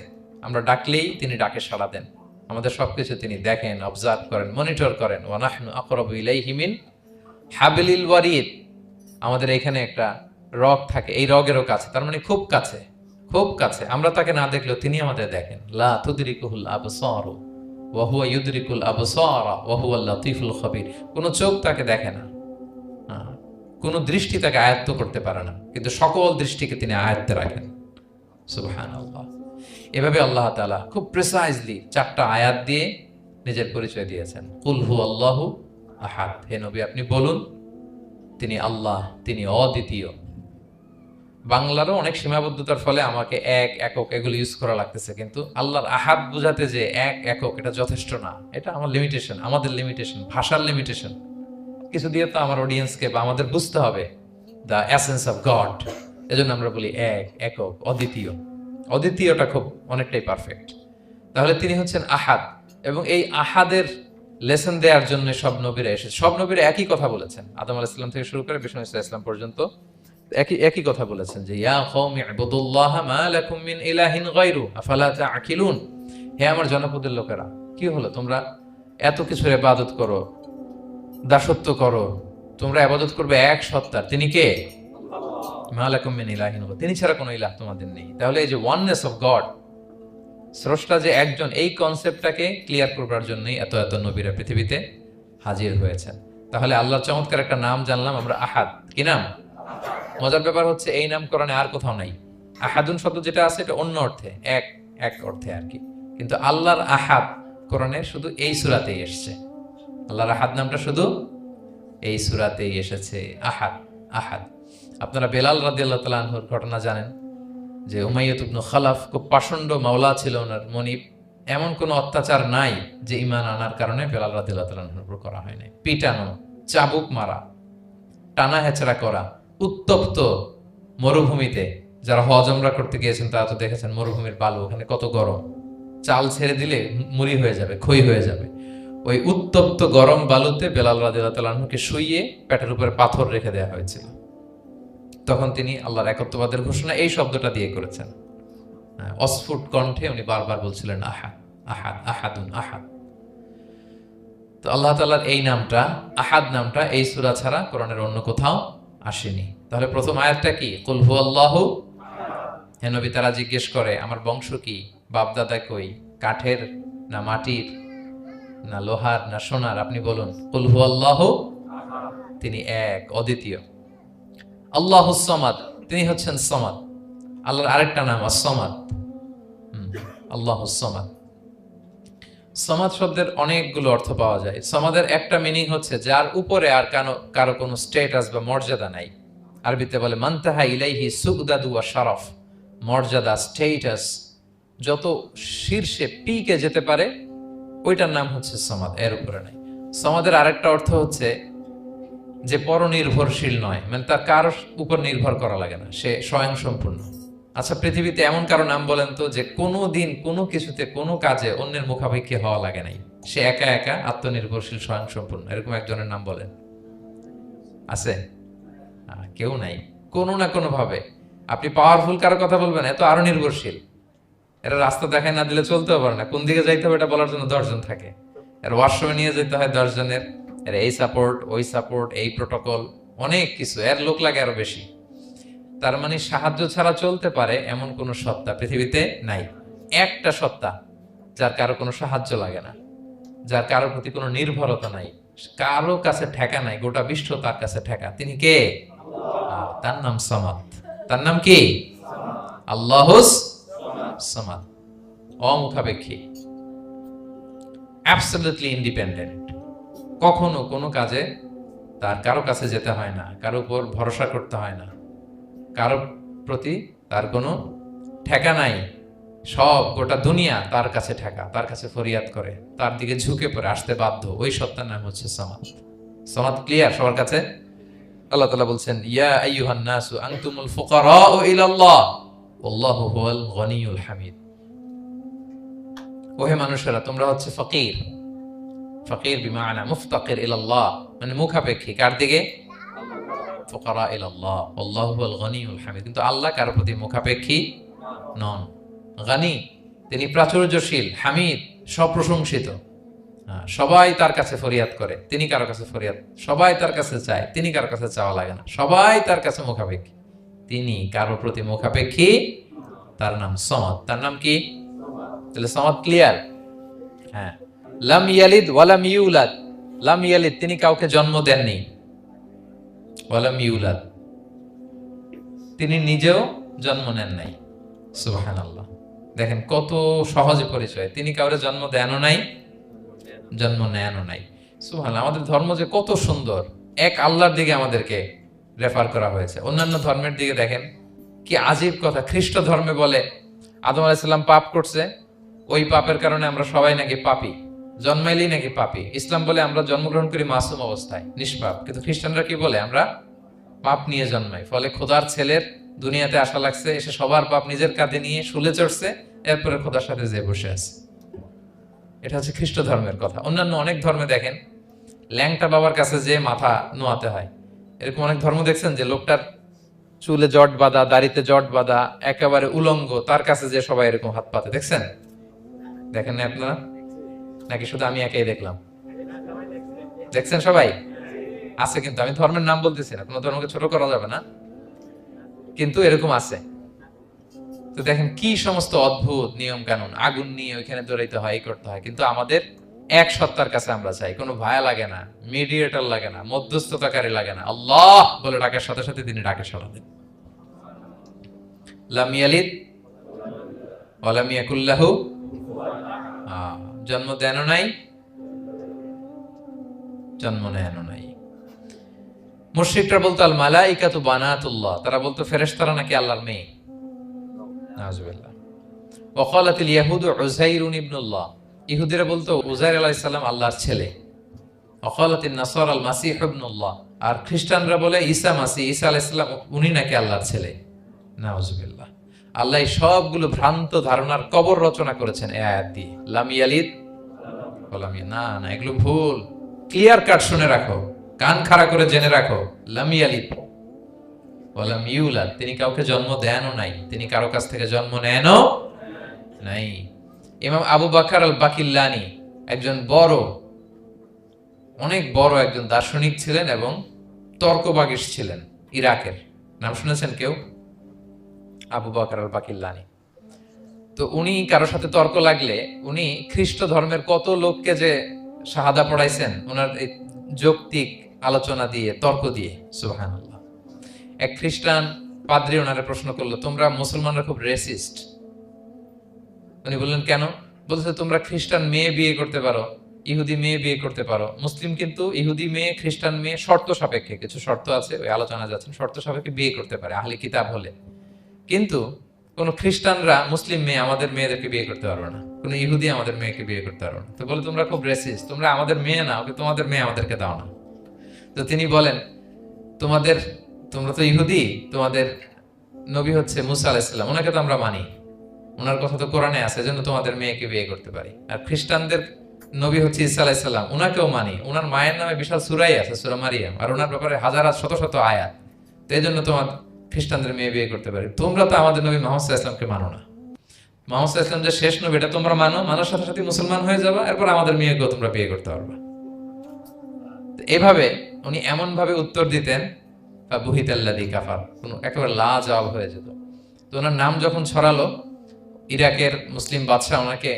আমরা ডাকলেই তিনি ডাকে সাড়া দেন। আমাদের সবকিছু তিনি দেখেন, অবজার্ভ করেন, মনিটর করেন। ওয়া নাহনু আকরাবু ইলাইহি মিন হাবলিল ওয়ারিদ। আমাদের এখানে একটা রগ থাকে, এই রগেরও কাছে, তার মানে খুব কাছে, খুব কাছে। আমরা তাকে না দেখলেও তিনি আমাদের দেখেন। লা তুদরিকুহুল আবসারু ওয়া হুয়া ইউদরিকুল আবসারা ওয়া হুয়াল লাতীফুল খবীর। কোনো চোখ তাকে দেখে না, কোনো দৃষ্টি তাকে আয়ত্ত করতে পারে না, কিন্তু সকল দৃষ্টিকে তিনি আয়ত্তে রাখেন। সুবহানাল্লাহ। এভাবে আল্লাহ তাআলা খুব প্রিসাইজলি 4টা আয়াত দিয়ে নিজের পরিচয় দিয়েছেন। কুল হুয়াল্লাহু আহাদ। হে নবী, আপনি বলুন তিনি আল্লাহ, তিনি অদ্বিতীয়। বাংলারও অনেক সীমাবদ্ধতার ফলে আমাকে এক, একক এগুলো ইউজ করা লাগতেছে, কিন্তু আল্লাহর আহাদ বোঝাতে যে এক, একক, এটা যথেষ্ট না। এটা আমার লিমিটেশন, আমাদের লিমিটেশন, ভাষার লিমিটেশন। কিছু দিয়ে তো আমার অডিয়েন্সকে বা আমাদের বুঝতে হবে দ্য এসেন্স অফ গড। এজন্য আমরা বলি এক, একক, অদ্বিতীয়। অদ্বিতীয়টা খুব অনেকটাই পারফেক্ট। তাহলে তিনি হচ্ছেন আহাদ, এবং এই আহাদের লেসন দেওয়ার জন্য সব নবীরা এসেছে। সব নবীরা একই কথা বলেছেন, আদম আলাইহিস সালাম থেকে শুরু করে বিষ্ণু ইসা ইসলাম পর্যন্ত একই কথা বলেছেন যে ইয়া কওমি ইবুদুল্লাহ মা লাকুম মিন ইলাহিন গায়রু আফালা তাআকিলুন। হে আমার জনপদের লোকেরা, কি হলো তোমরা এত কিছুর ইবাদত করো, দাসত্ব করো, তোমরা ইবাদত করবে এক সত্তার, তিনি কে? মা লাকুম মিন ইলাহিন গায়রু, তিনি ছাড়া কোনো ইলাহ তোমাদের নেই। তাহলে এই যে ওয়াননেস অফ গড, স্রষ্টা যে একজন, এই কনসেপ্টটাকে ক্লিয়ার করবার জন্যই এত এত নবীরা পৃথিবীতে হাজির হয়েছেন। তাহলে আল্লাহর চমৎকার একটা নাম জানলাম আমরা, আহাদ। কি নাম? মজার ব্যাপার হচ্ছে এই নাম কোরআনে আর কোথাও নাই। আহাদুন শব্দ যেটা আছে এটা অন্য অর্থে, এক, এক অর্থে আর কি। কিন্তু আল্লাহর আহাদ কোরআনে শুধু এই সূরাতেই এসেছে। আল্লাহর আহাদ নামটা শুধু এই সূরাতেই এসেছে। আহাদ, আহাদ। আপনারা বেলাল রাদিয়াল্লাহু তাআলা আনহুর ঘটনা জানেন যে উমাইয়াত ইবনে খালাফ খুব পাষণ্ড মাওলা ছিল ওনার, মনিব। এমন কোনো অত্যাচার নাই যে ঈমান আনার কারণে বেলাল রাদিয়াল্লাহু তাআলা আনহুর উপর করা হয় নাই। পিটানো, চাবুক মারা, টানা হেচড়া করা, উত্তপ্ত মরুভূমিতে। যারা হজ উমরা করতে গিয়েছেন তারা তো দেখেছেন মরুভূমির বালু, ওখানে কত গরম, চাল ছেড়ে দিলে মুড়ি হয়ে যাবে, খই হয়ে যাবে। ওই উত্তপ্ত গরম বালুতে বেলাল রাদিয়াল্লাহু তাআলা আনহুকে শুইয়ে পেটের উপরে পাথর রেখে দেওয়া হয়েছিল। তখন তিনি আল্লাহর একত্ববাদের ঘোষণা এই শব্দটা দিয়ে করেছেন। অস্ফুট কণ্ঠে উনি বারবার বলছিলেন আহাদ, আহাদ, আহাদুন, আহাদ। তো আল্লাহ তাআলার এই নামটা, আহাদ নামটা, এই সূরা ছাড়া কোরআনের অন্য কোথাও আসেনি। তাহলে প্রথম আয়াতটা কি? কুল হুয়াল্লাহু। হে নবী, তারা জিজ্ঞেস করে আমার বংশ কি, বাপদাদা কই, কাঠের না মাটির না লোহার না সোনার? আপনি বলুন কুল হুয়াল্লাহু, তিনি এক, অদ্বিতীয়। আল্লাহুস সামাদ, তিনি হচ্ছেন সামাদ। আল্লাহর আরেকটা নাম আস-সামাদ। আল্লাহুস সামাদ। সামাদ শব্দের অনেকগুলো অর্থ পাওয়া যায়। সামাদের একটা মিনিং হচ্ছে যার উপরে আর কারো কোনো স্ট্যাটাস বা মর্যাদা নাই। আরবিতে বলে মানতাহা ইলাইহি সুগদাদু ওয়া শারাফ। মর্যাদা, স্ট্যাটাস যত শীর্ষে, পিকে যেতে পারে, ওইটার নাম হচ্ছে সামাদ, এর উপরে নাই। সামাদের আরেকটা অর্থ হচ্ছে যে পরনির্ভরশীল নয়, মানে তার কারো উপর নির্ভর করা লাগে না, সে স্বয়ং সম্পূর্ণ। আচ্ছা, পৃথিবীতে এমন কারো নাম বলেন তো যে কোনো দিন কোনো কিছুতে কোনো কাজে অন্যের মুখাপেক্ষী হওয়া লাগে নাই, সে একা একা আত্মনির্ভরশীল, স্বয়ং সম্পূর্ণ। এরকম একজনের নাম বলেন, আছে? কেউ নাই। কোনো না কোনো ভাবে আপনি পাওয়ারফুল কারো কথা বলবেন, এত আরো নির্ভরশীল। এরা রাস্তা দেখায় না দিলে চলতেও পারে না, কোন দিকে যাইতে হবে এটা বলার জন্য 10 জন থাকে। এর ওয়াশরুমে নিয়ে যেতে হয় 10 জনের, এর এই সাপোর্ট, ওই সাপোর্ট, এই প্রোটোকল, অনেক কিছু, এর লোক লাগে আরো বেশি। তার মানে সাহায্য ছাড়া চলতে পারে এমন কোন সত্তা পৃথিবীতে নাই। একটা সত্তা যার কারো কোনো সাহায্য লাগে না, যার কারোর প্রতি কোনো নির্ভরতা নাই, কারো কাছে ঠেকা নাই, গোটা বিশ্ব তার কাছে ঠেকা। তিনি কে? তার নাম সামাদ। তার নাম কি? আল্লাহুস সামাদ। অমুখাপেক্ষী, অ্যাবসলিউটলি ইন্ডিপেন্ডেন্ট। কখনো কোনো কাজে তার কারো কাছে যেতে হয় না, কারো উপর ভরসা করতে হয় না, কারো প্রতি তার কোনো ঠেকা নাই। সব গোটা দুনিয়া তার কাছে ঠেকা, তার কাছে ফরিয়াদ করে, তার দিকে ঝুঁকে পড়ে আসতে বাধ্য। ওই সত্তার নাম হচ্ছে সমাদ। সমাদ ক্লিয়ার সবার কাছে? আল্লাহ তাআলা বলছেন, ইয়া আইয়ুহান নাসু আনতুমুল ফুকারাউ ইলাল্লাহ ওয়াল্লাহু হুয়াল গনিয়ুল হামিদ। ওহে মানুষেরা, তোমরা হচ্ছে ফকির। ফকির বিমানা মুফতাকির ইলাল্লাহ, মানে মুখাপেক্ষী। কার দিকে? ফুকারা ইলাল্লাহ ওয়াল্লাহু হুয়াল গনিয়ুল হামিদ। কিন্তু আল্লাহ কারো প্রতি মুখাপেক্ষী নন। গানি, তিনি প্রাচুর্যশীল, হামিদ, সপ্রশংসিত। সবাই তার কাছে ফরিয়াদ করে, তিনি কারো কাছে ফরিয়াদ, সবাই তার কাছে চায়, তিনি কারো কাছে চাওয়া লাগে না, সবাই তার কাছে মুখাপেক্ষী, তিনি কারো প্রতি মুখাপেক্ষী। তার নাম সমাদ। তার নাম কি? তাহলে সমাদ ক্লিয়ার? হ্যাঁ। লাম ইয়ালিদ ওয়ালাম ইউলাদ। লাম ইয়ালিদ, তিনি কাউকে জন্ম দেননি। ওয়ালাম ইউলাদ, তিনি নিজেও জন্ম নেন নাই। সুবহানাল্লাহ। দেখেন কত সহজ পরিচয়, তিনি কাউরে জন্ম দেনও নাই, জন্ম নেনও নাই। সুবহানাল্লাহ। আমাদের ধর্ম যে কত সুন্দর, এক আল্লাহর দিকে আমাদেরকে রেফার করা হয়েছে। অন্যান্য ধর্মের দিকে দেখেন কি আজীব কথা। খ্রিস্ট ধর্মে বলে আদম আলাইহিস সালাম পাপ করছে, ওই পাপের কারণে আমরা সবাই নাকি পাপী, জন্মাইলেই নাকি পাপী। ইসলাম বলে আমরা জন্মগ্রহণ করি মাসুম অবস্থায়, নিষ্পাপ। কিন্তু খ্রিস্টানরা কি বলে? আমরা পাপ নিয়ে জন্মাই, ফলে খোদার ছেলের দুনিয়াতে আসা লাগছে, এসে সবার পাপ নিজের কাঁধে নিয়ে শুলে চড়ছে, এরপরে খোদার সাথে যে বসে আছে। এটা হচ্ছে খ্রিস্ট ধর্মের কথা। অন্যান্য অনেক ধর্মে দেখেন ল্যাংটা বাবার কাছে যে মাথা নোয়াতে হয়। এরকম অনেক ধর্ম দেখছেন যে লোকটার চুলে জট বাঁধা, দাড়িতে জট বাঁধা, একেবারে উলঙ্গ, তার কাছে যে সবাই এরকম হাত পাতে। দেখছেন? দেখেন না আপনারা? নাকি শুধু আমি একাই দেখলাম? দেখছেন সবাই? আছে, কিন্তু আমি ধর্মের নাম বলতেছি না, কোনো ধর্মকে ছোট করা যাবে না, কিন্তু এরকম আছে। তো দেখেন কি সমস্ত অদ্ভুত নিয়ম কানুন। আগুন নিয়ে ওইখানে দৌড়াইতে হয়, এই করতে হয়। কিন্তু আমাদের এক সত্তার কাছে আমরা চাই, কোনো ভায়া লাগে না, মিডিয়েটর লাগে না, মধ্যস্থতাকারী লাগে না। আল্লাহ বলে ডাকার সাথে সাথে তিনি ডাকে সাড়া দেন। লাম ইয়ালিদ ওয়া লাম ইয়াকুল লাহু, জন্ম দেনও নাই, জন্ম নেনও নাই। মুশরিকরা বলতো আল মালাইকাতু বানাতুল্লাহ, তারা বলতো ফেরেশতারা নাকি আল্লাহর মেয়ে। নাউজুবিল্লাহ। ওয়া ক্বালাতিল ইয়াহুদু উযাইরুন ইবনুল্লাহ, ইহুদিরা বলতো উযাইর আলাইহিস সালাম আল্লাহর ছেলে। ওয়া ক্বালাতিন নাসারা আল মাসীহ ইবনুল্লাহ, আর খ্রিস্টানরা বলে ঈসা মাসীহ, ঈসা আলাইহিস সালাম উনি নাকি আল্লাহর ছেলে। নাউজুবিল্লাহ। আল্লাহ সবগুলো ভ্রান্ত ধারণার কবর রচনা করেছেন এই আয়াত দিয়ে। লাম ইয়ালিদ ওয়া লাম না না, এগুলো ভুল। ক্লিয়ার কাট শুনে রাখো, কান খাড়া করে জেনে রাখো। লাম ইয়ালিদ ওয়া লাম ইউলাদ, তিনি কাউকে জন্ম দেনও নাই, তিনি কারো কাছ থেকে জন্ম নেনও নাই। ইমাম আবু বকর আল বাকিল্লানি একজন বড়, অনেক বড় একজন দার্শনিক ছিলেন এবং তর্কবাগীশ ছিলেন, ইরাকের। নাম শুনেছেন কেউ? আবু বকর আল বাকিল্লানি। তো উনি কারোর সাথে তর্ক লাগলে উনি খ্রিস্ট ধর্মের কত লোককে যে শাহাদা পড়াইছেন ওনার এই যৌক্তিক আলোচনা দিয়ে, তর্ক দিয়ে। সুবহানাল্লাহ। এক খ্রিস্টান পাদ্রী ওনারে প্রশ্ন করলো, তোমরা মুসলমানরা খুব রেসিস্ট। উনি বললেন কেন? বলছে তোমরা খ্রিস্টান মেয়ে বিয়ে করতে পারো, ইহুদি মেয়ে বিয়ে করতে পারো, মুসলিম কিন্তু ইহুদি মেয়ে, খ্রিস্টান মেয়ে শর্ত সাপেক্ষে, কিছু শর্ত আছে, ওই আলোচনা যাচ্ছেন, শর্ত সাপেক্ষে বিয়ে করতে পারে আহলি কিতাব হলে। কিন্তু কোন খ্রিস্টানরা মুসলিম মেয়ে আমাদের মেয়েদেরকে বিয়ে করতে পারবে না, কোন ইহুদি আমাদের মেয়েকে বিয়ে করতে পারবে না। তো বলে তোমরা খুব রেসিস্ট, তোমরা আমাদের মেয়ে না, ওকে তোমাদের মেয়ে আমাদেরকে দাও না। তো তিনি বলেন তোমরা তো ইহুদি, তোমাদের নবী হচ্ছে মুসা আলাইহিস সালাম, ওনাকে তো আমরা মানি, ওনার কথা তো কোরআনে আছে, এজন্য তোমাদের মেয়েকে বিয়ে করতে পারি। আর খ্রিস্টানদের নবী হচ্ছে ঈসা আলাইহিস সালাম, ওনাকেও মানি, ওনার মায়ের নামে বিশাল সূরাই আছে, সূরা মারিয়াম, আর ওনার ব্যাপারে হাজার শত শত আয়াত, তো এজন্য তোমার খ্রিস্টানদের মেয়ে বিয়ে করতে পারি। তোমরা তো আমাদের নবী মুহাম্মদ সাল্লাল্লাহু আলাইহি ওয়াসাল্লামকে মানো না। মুহাম্মদ সাল্লাল্লাহু আলাইহি ওয়াসাল্লাম যে শেষ নবী এটা তোমরা মানো, মানার সাথে সাথে মুসলমান হয়ে যাবে, এরপর আমাদের মেয়েকেও তোমরা বিয়ে করতে পারবে। এভাবে উনি এমন ভাবে উত্তর দিতেন, বুহিতাল্লাযী কাফার, কোনো একেবারে লাজবাব হয়ে যেত। তো ওনার নাম যখন ছড়ালো, ইরাকের মুসলিম বাদশাহ ওনাকে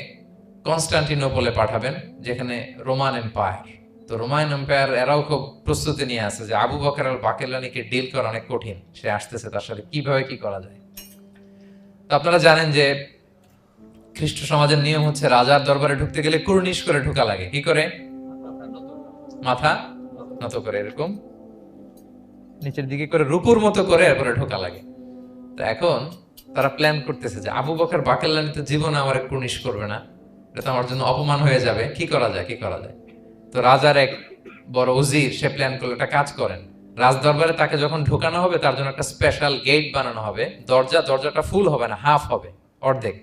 কনস্টান্টিনোপলে পাঠাবেন, যেখানে রোমান এম্পায়ার। তো রোমান এম্পায়ার এরাও খুব প্রস্তুতি নিয়ে আছে যে আবু বকর আল বাকিল্লানিকে ডিল করা অনেক কঠিন, সে আসতেছে, তার সাথে কিভাবে কি করা যায়। তো আপনারা জানেন যে খ্রিস্ট সমাজের নিয়ম হচ্ছে রাজার দরবারে ঢুকতে গেলে কুর্নিশ করে ঢোকা লাগে। কি করে? মাথা নত করে, এরকম নিচের দিকে করে রুকুর মতো করে এরপরে ঢোকা লাগে। তো এখন তারা প্ল্যান করতেছে যে আবু বকর বাকেল্লানি তো জীবনে আমার কুর্নিশ করবে না, এটা তো আমার জন্য অপমান হয়ে যাবে, কি করা যায়, কি করা যায়। তো রাজার এক বড় উজির সে প্ল্যান করলো, একটা কাজ করেন, রাজ দরবারে তাকে যখন ঢোকানো হবে তার জন্য একটা স্পেশাল গেট বানানো হবে। দরজাটা ফুল হবে না, হাফ হবে, অর্ধেক।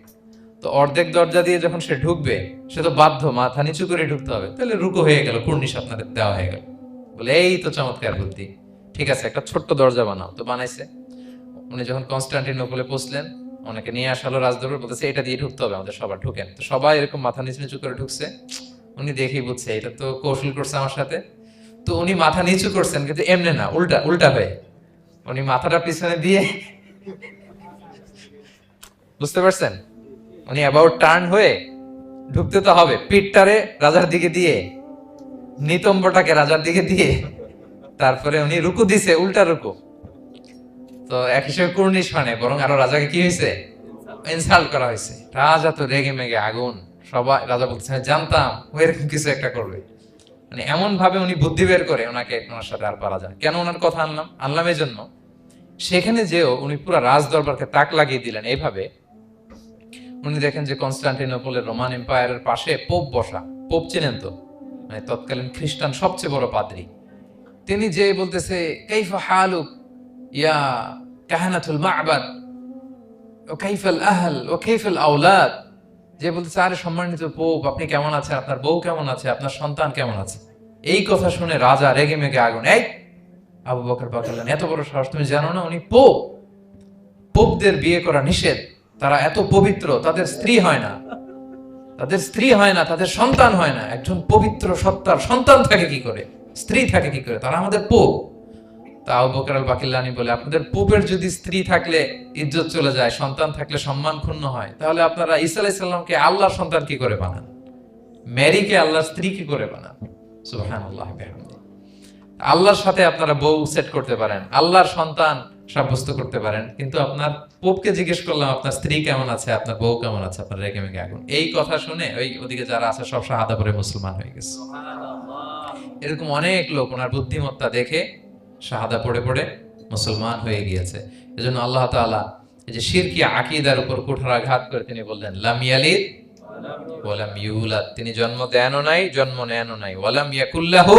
তো অর্ধেক দরজা দিয়ে যখন সে ঢুকবে, সে তো বাধ্য মাথা নিচু করে ঢুকতে হবে, তাহলে রুকু হয়ে গেল, কুর্নিশ আপনাদের দেওয়া হয়ে গেল। বলে এই তো চমৎকার বুদ্ধি, ঠিক আছে একটা ছোট্ট দরজা বানাও। তো বানাইছে। উনি যখন কনস্টান্টিনোপলে পৌঁছলেন, ওনাকে নিয়ে আসালো রাজদরবার, বলতেছে এটা দিয়ে ঢুকতে হবে, আমাদের সবার ঢুকেন। তো সবাই এরকম মাথা নিচু নিচু করে ঢুকছে। উনি দেখেই বুঝছে এটা তো কৌশল করছে আমার সাথে। তো উনি মাথা নিচু করছেন, কিন্তু এমনি না, উল্টা উল্টা হয়ে উনি মাথাটা পিছনে দিয়ে, বুঝতে পারছেন, উনি অ্যাবাউট টার্ন হয়ে ঢুকতে তো হবে, পিঠটারে রাজার দিকে দিয়ে, নিতম্বটাকে রাজার দিকে দিয়ে, তারপরে উনি রুকু দিছে, উল্টা রুকু। তো এক হিসেবে কুর্নিশ মানে, বরং আরো রাজাকে কি হয়েছে, ইনসাল্ট করা হয়েছে। রাজা তো রেগে মেগে আগুন। সবাই, রাজা বলতেছে জানতাম ও এরকম কিছু একটা করবে। মানে এমন ভাবে উনি বুদ্ধি বের করে ওনাকে, ওনার সাথে আর পারা যায়। কেন ওনার কথা আনলাম এই জন্য, সেখানে যেও উনি পুরো রাজ দরবারকে তাক লাগিয়ে দিলেন এইভাবে। উনি দেখেন যে কনস্টান্টিনোপলের রোমান এম্পায়ারের পাশে পোপ বসা। পোপ চেনেন তো, মানে তৎকালীন খ্রিস্টান সবচেয়ে বড় পাদ্রী। তিনি যে বলতেছে কাইফা হালুক ইয়া কাহানাতুল মা'বাদ ও কাইফাল আহল ও কাইফাল আওলাদ, যে বলতেছে আরে সম্মানিত পোপ, আপনি কেমন আছেন, আপনার বউ কেমন আছে, আপনার সন্তান কেমন আছে। এই কথা শুনে রাজা রেগে মেগে আগুন। এই আবু বকর বাকেল্লানি, এত বড় সাহস, তুমি জানো না উনি পোপ? পোপদের বিয়ে করা নিষেধ, তারা এত পবিত্র, তাদের স্ত্রী হয় না, তাদের সন্তান হয় না। একজন পবিত্র সত্তার সন্তান থাকে কি করে, স্ত্রী থাকে কি করে, তারা আমাদের পোপ। তা আবু বকর আল বাকিল্লানি বলে, আপনাদের পোপের যদি স্ত্রী থাকলে ইজ্জত চলে যায়, সন্তান থাকলে সম্মান ক্ষুণ্ণ হয়, তাহলে আপনারা ঈসা আলাইহিস সালামকে আল্লাহর সন্তান কি করে বানান, মেরিকে আল্লাহর স্ত্রী কি করে বানান। সুবহানাল্লাহ বিহামদিহি। আল্লাহর সাথে আপনারা বউ সেট করতে পারেন, আল্লাহর সন্তান সাব্যস্ত করতে পারেন, কিন্তু আপনার পোপকে জিজ্ঞেস করলাম আপনার স্ত্রী কেমন আছে, আপনার বউ কেমন আছে, আপনার রেগে মেগে আগুন। এই কথা শুনে ওই ওদিকে যারা আছে সব শাহাদা পড়ে মুসলমান হয়ে গেছে। এরকম অনেক লোক ওনার বুদ্ধিমত্তা দেখে শাহাদা পড়ে পড়ে মুসলমান হয়ে গিয়েছে। এজন্য আল্লাহ তাআলা এই যে শিরকি আকীদার উপর কুঠারাঘাত করে তিনি বললেন লাম ইয়ালিদ ওয়া লাম ইউলাদ, তিনি জন্ম দেনও নাই, জন্ম নেনও নাই। ওয়া লাম ইয়াকুল লাহু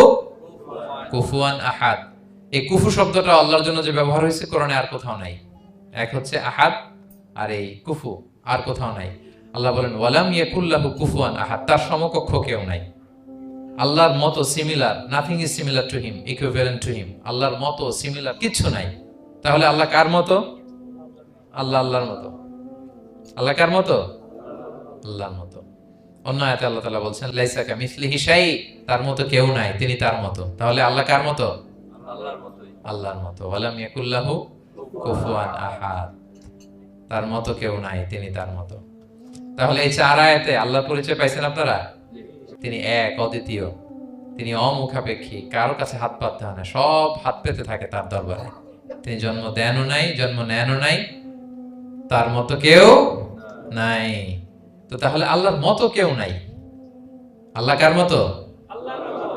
কুফুয়ান আহাদ। এই কুফু শব্দটা আল্লাহর জন্য যে ব্যবহার হয়েছে কোরআনে আর কোথাও নাই। এক হচ্ছে আহাদ, আর এই কুফু আর কোথাও নাই। আল্লাহ বলেন ওয়া লাম ইয়াকুল লাহু কুফুয়ান আহাদ, তার সমকক্ষ কেউ নাই। আল্লাহর মতো similar, nothing is similar to him, equivalent to him. আল্লাহর মতো সিমিলার কিচ্ছু নাই। তাহলে আল্লাহ কার মতো? আল্লাহর মতো। আল্লাহ কার মতো? আল্লাহর মতো। অন্য আয়াতে আল্লাহ তাআলা বলছেন লাইসা কামিসলিহি শাই, তার মতো কেউ নাই, তিনি তার মতো। তাহলে আল্লাহ কার মতো? আল্লাহর মতো। ওয়ালাম ইয়াকুল লাহু কুফুয়ান আহাদ, তার মতো কেউ নাই, তিনি তার মতো। তাহলে এই চার আয়াতে আল্লাহর পরিচয় পাইছেন আপনারা? তিনি এক, অদ্বিতীয়, তিনি অমুখাপেক্ষী, কারো কাছে হাত পাততে হয় না, সব হাত পেতে থাকে তার দরবারে। তিনি জন্ম দেনও নাই, জন্ম নেনও নাই, তার মতো কেউ নাই। তো তাহলে আল্লাহর মতো কেউ নাই। আল্লাহ কার মতো?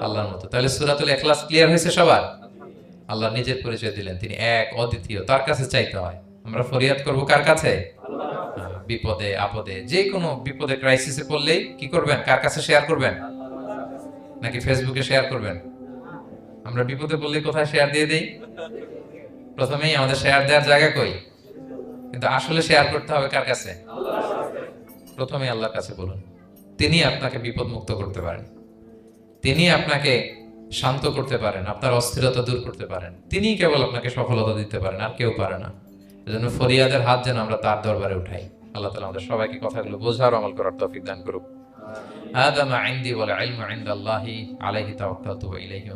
আল্লাহর মতো। তাহলে সূরাতুল ইখলাস ক্লিয়ার হয়েছে সবার? আল্লাহ নিজের পরিচয় দিলেন, তিনি এক, অদ্বিতীয়, তার কাছে চাইতে হয়। আমরা ফরিয়াদ করব কার কাছে? বিপদে আপদে, যে কোনো বিপদে ক্রাইসিসে পড়লেই কি করবেন? কার কাছে শেয়ার করবেন? নাকি ফেসবুকে শেয়ার করবেন? আমরা বিপদে পড়লে কোথায় শেয়ার দিয়ে দেই? প্রথমেই আমাদের শেয়ার দেওয়ার জায়গা কই? কিন্তু আসলে শেয়ার করতে হবে কার কাছে? প্রথমে আল্লাহর কাছে বলুন। তিনি আপনাকে বিপদ মুক্ত করতে পারেন, তিনি আপনাকে শান্ত করতে পারেন, আপনার অস্থিরতা দূর করতে পারেন, তিনি কেবল আপনাকে সফলতা দিতে পারেন, আর কেউ পারে না। এজন্য ফরিয়াদের হাত যেন আমরা তার দরবারে উঠাই। আল্লাহ তাআলা আমাদের সবাইকে কথাগুলো বোঝার, আমল করার তৌফিক দান করুক। হাদা মা ইনদি ওয়াল ইলমু ইনদাল্লাহি আলাইহি তাওয়াক্কালতু ওয়া ইলাইহি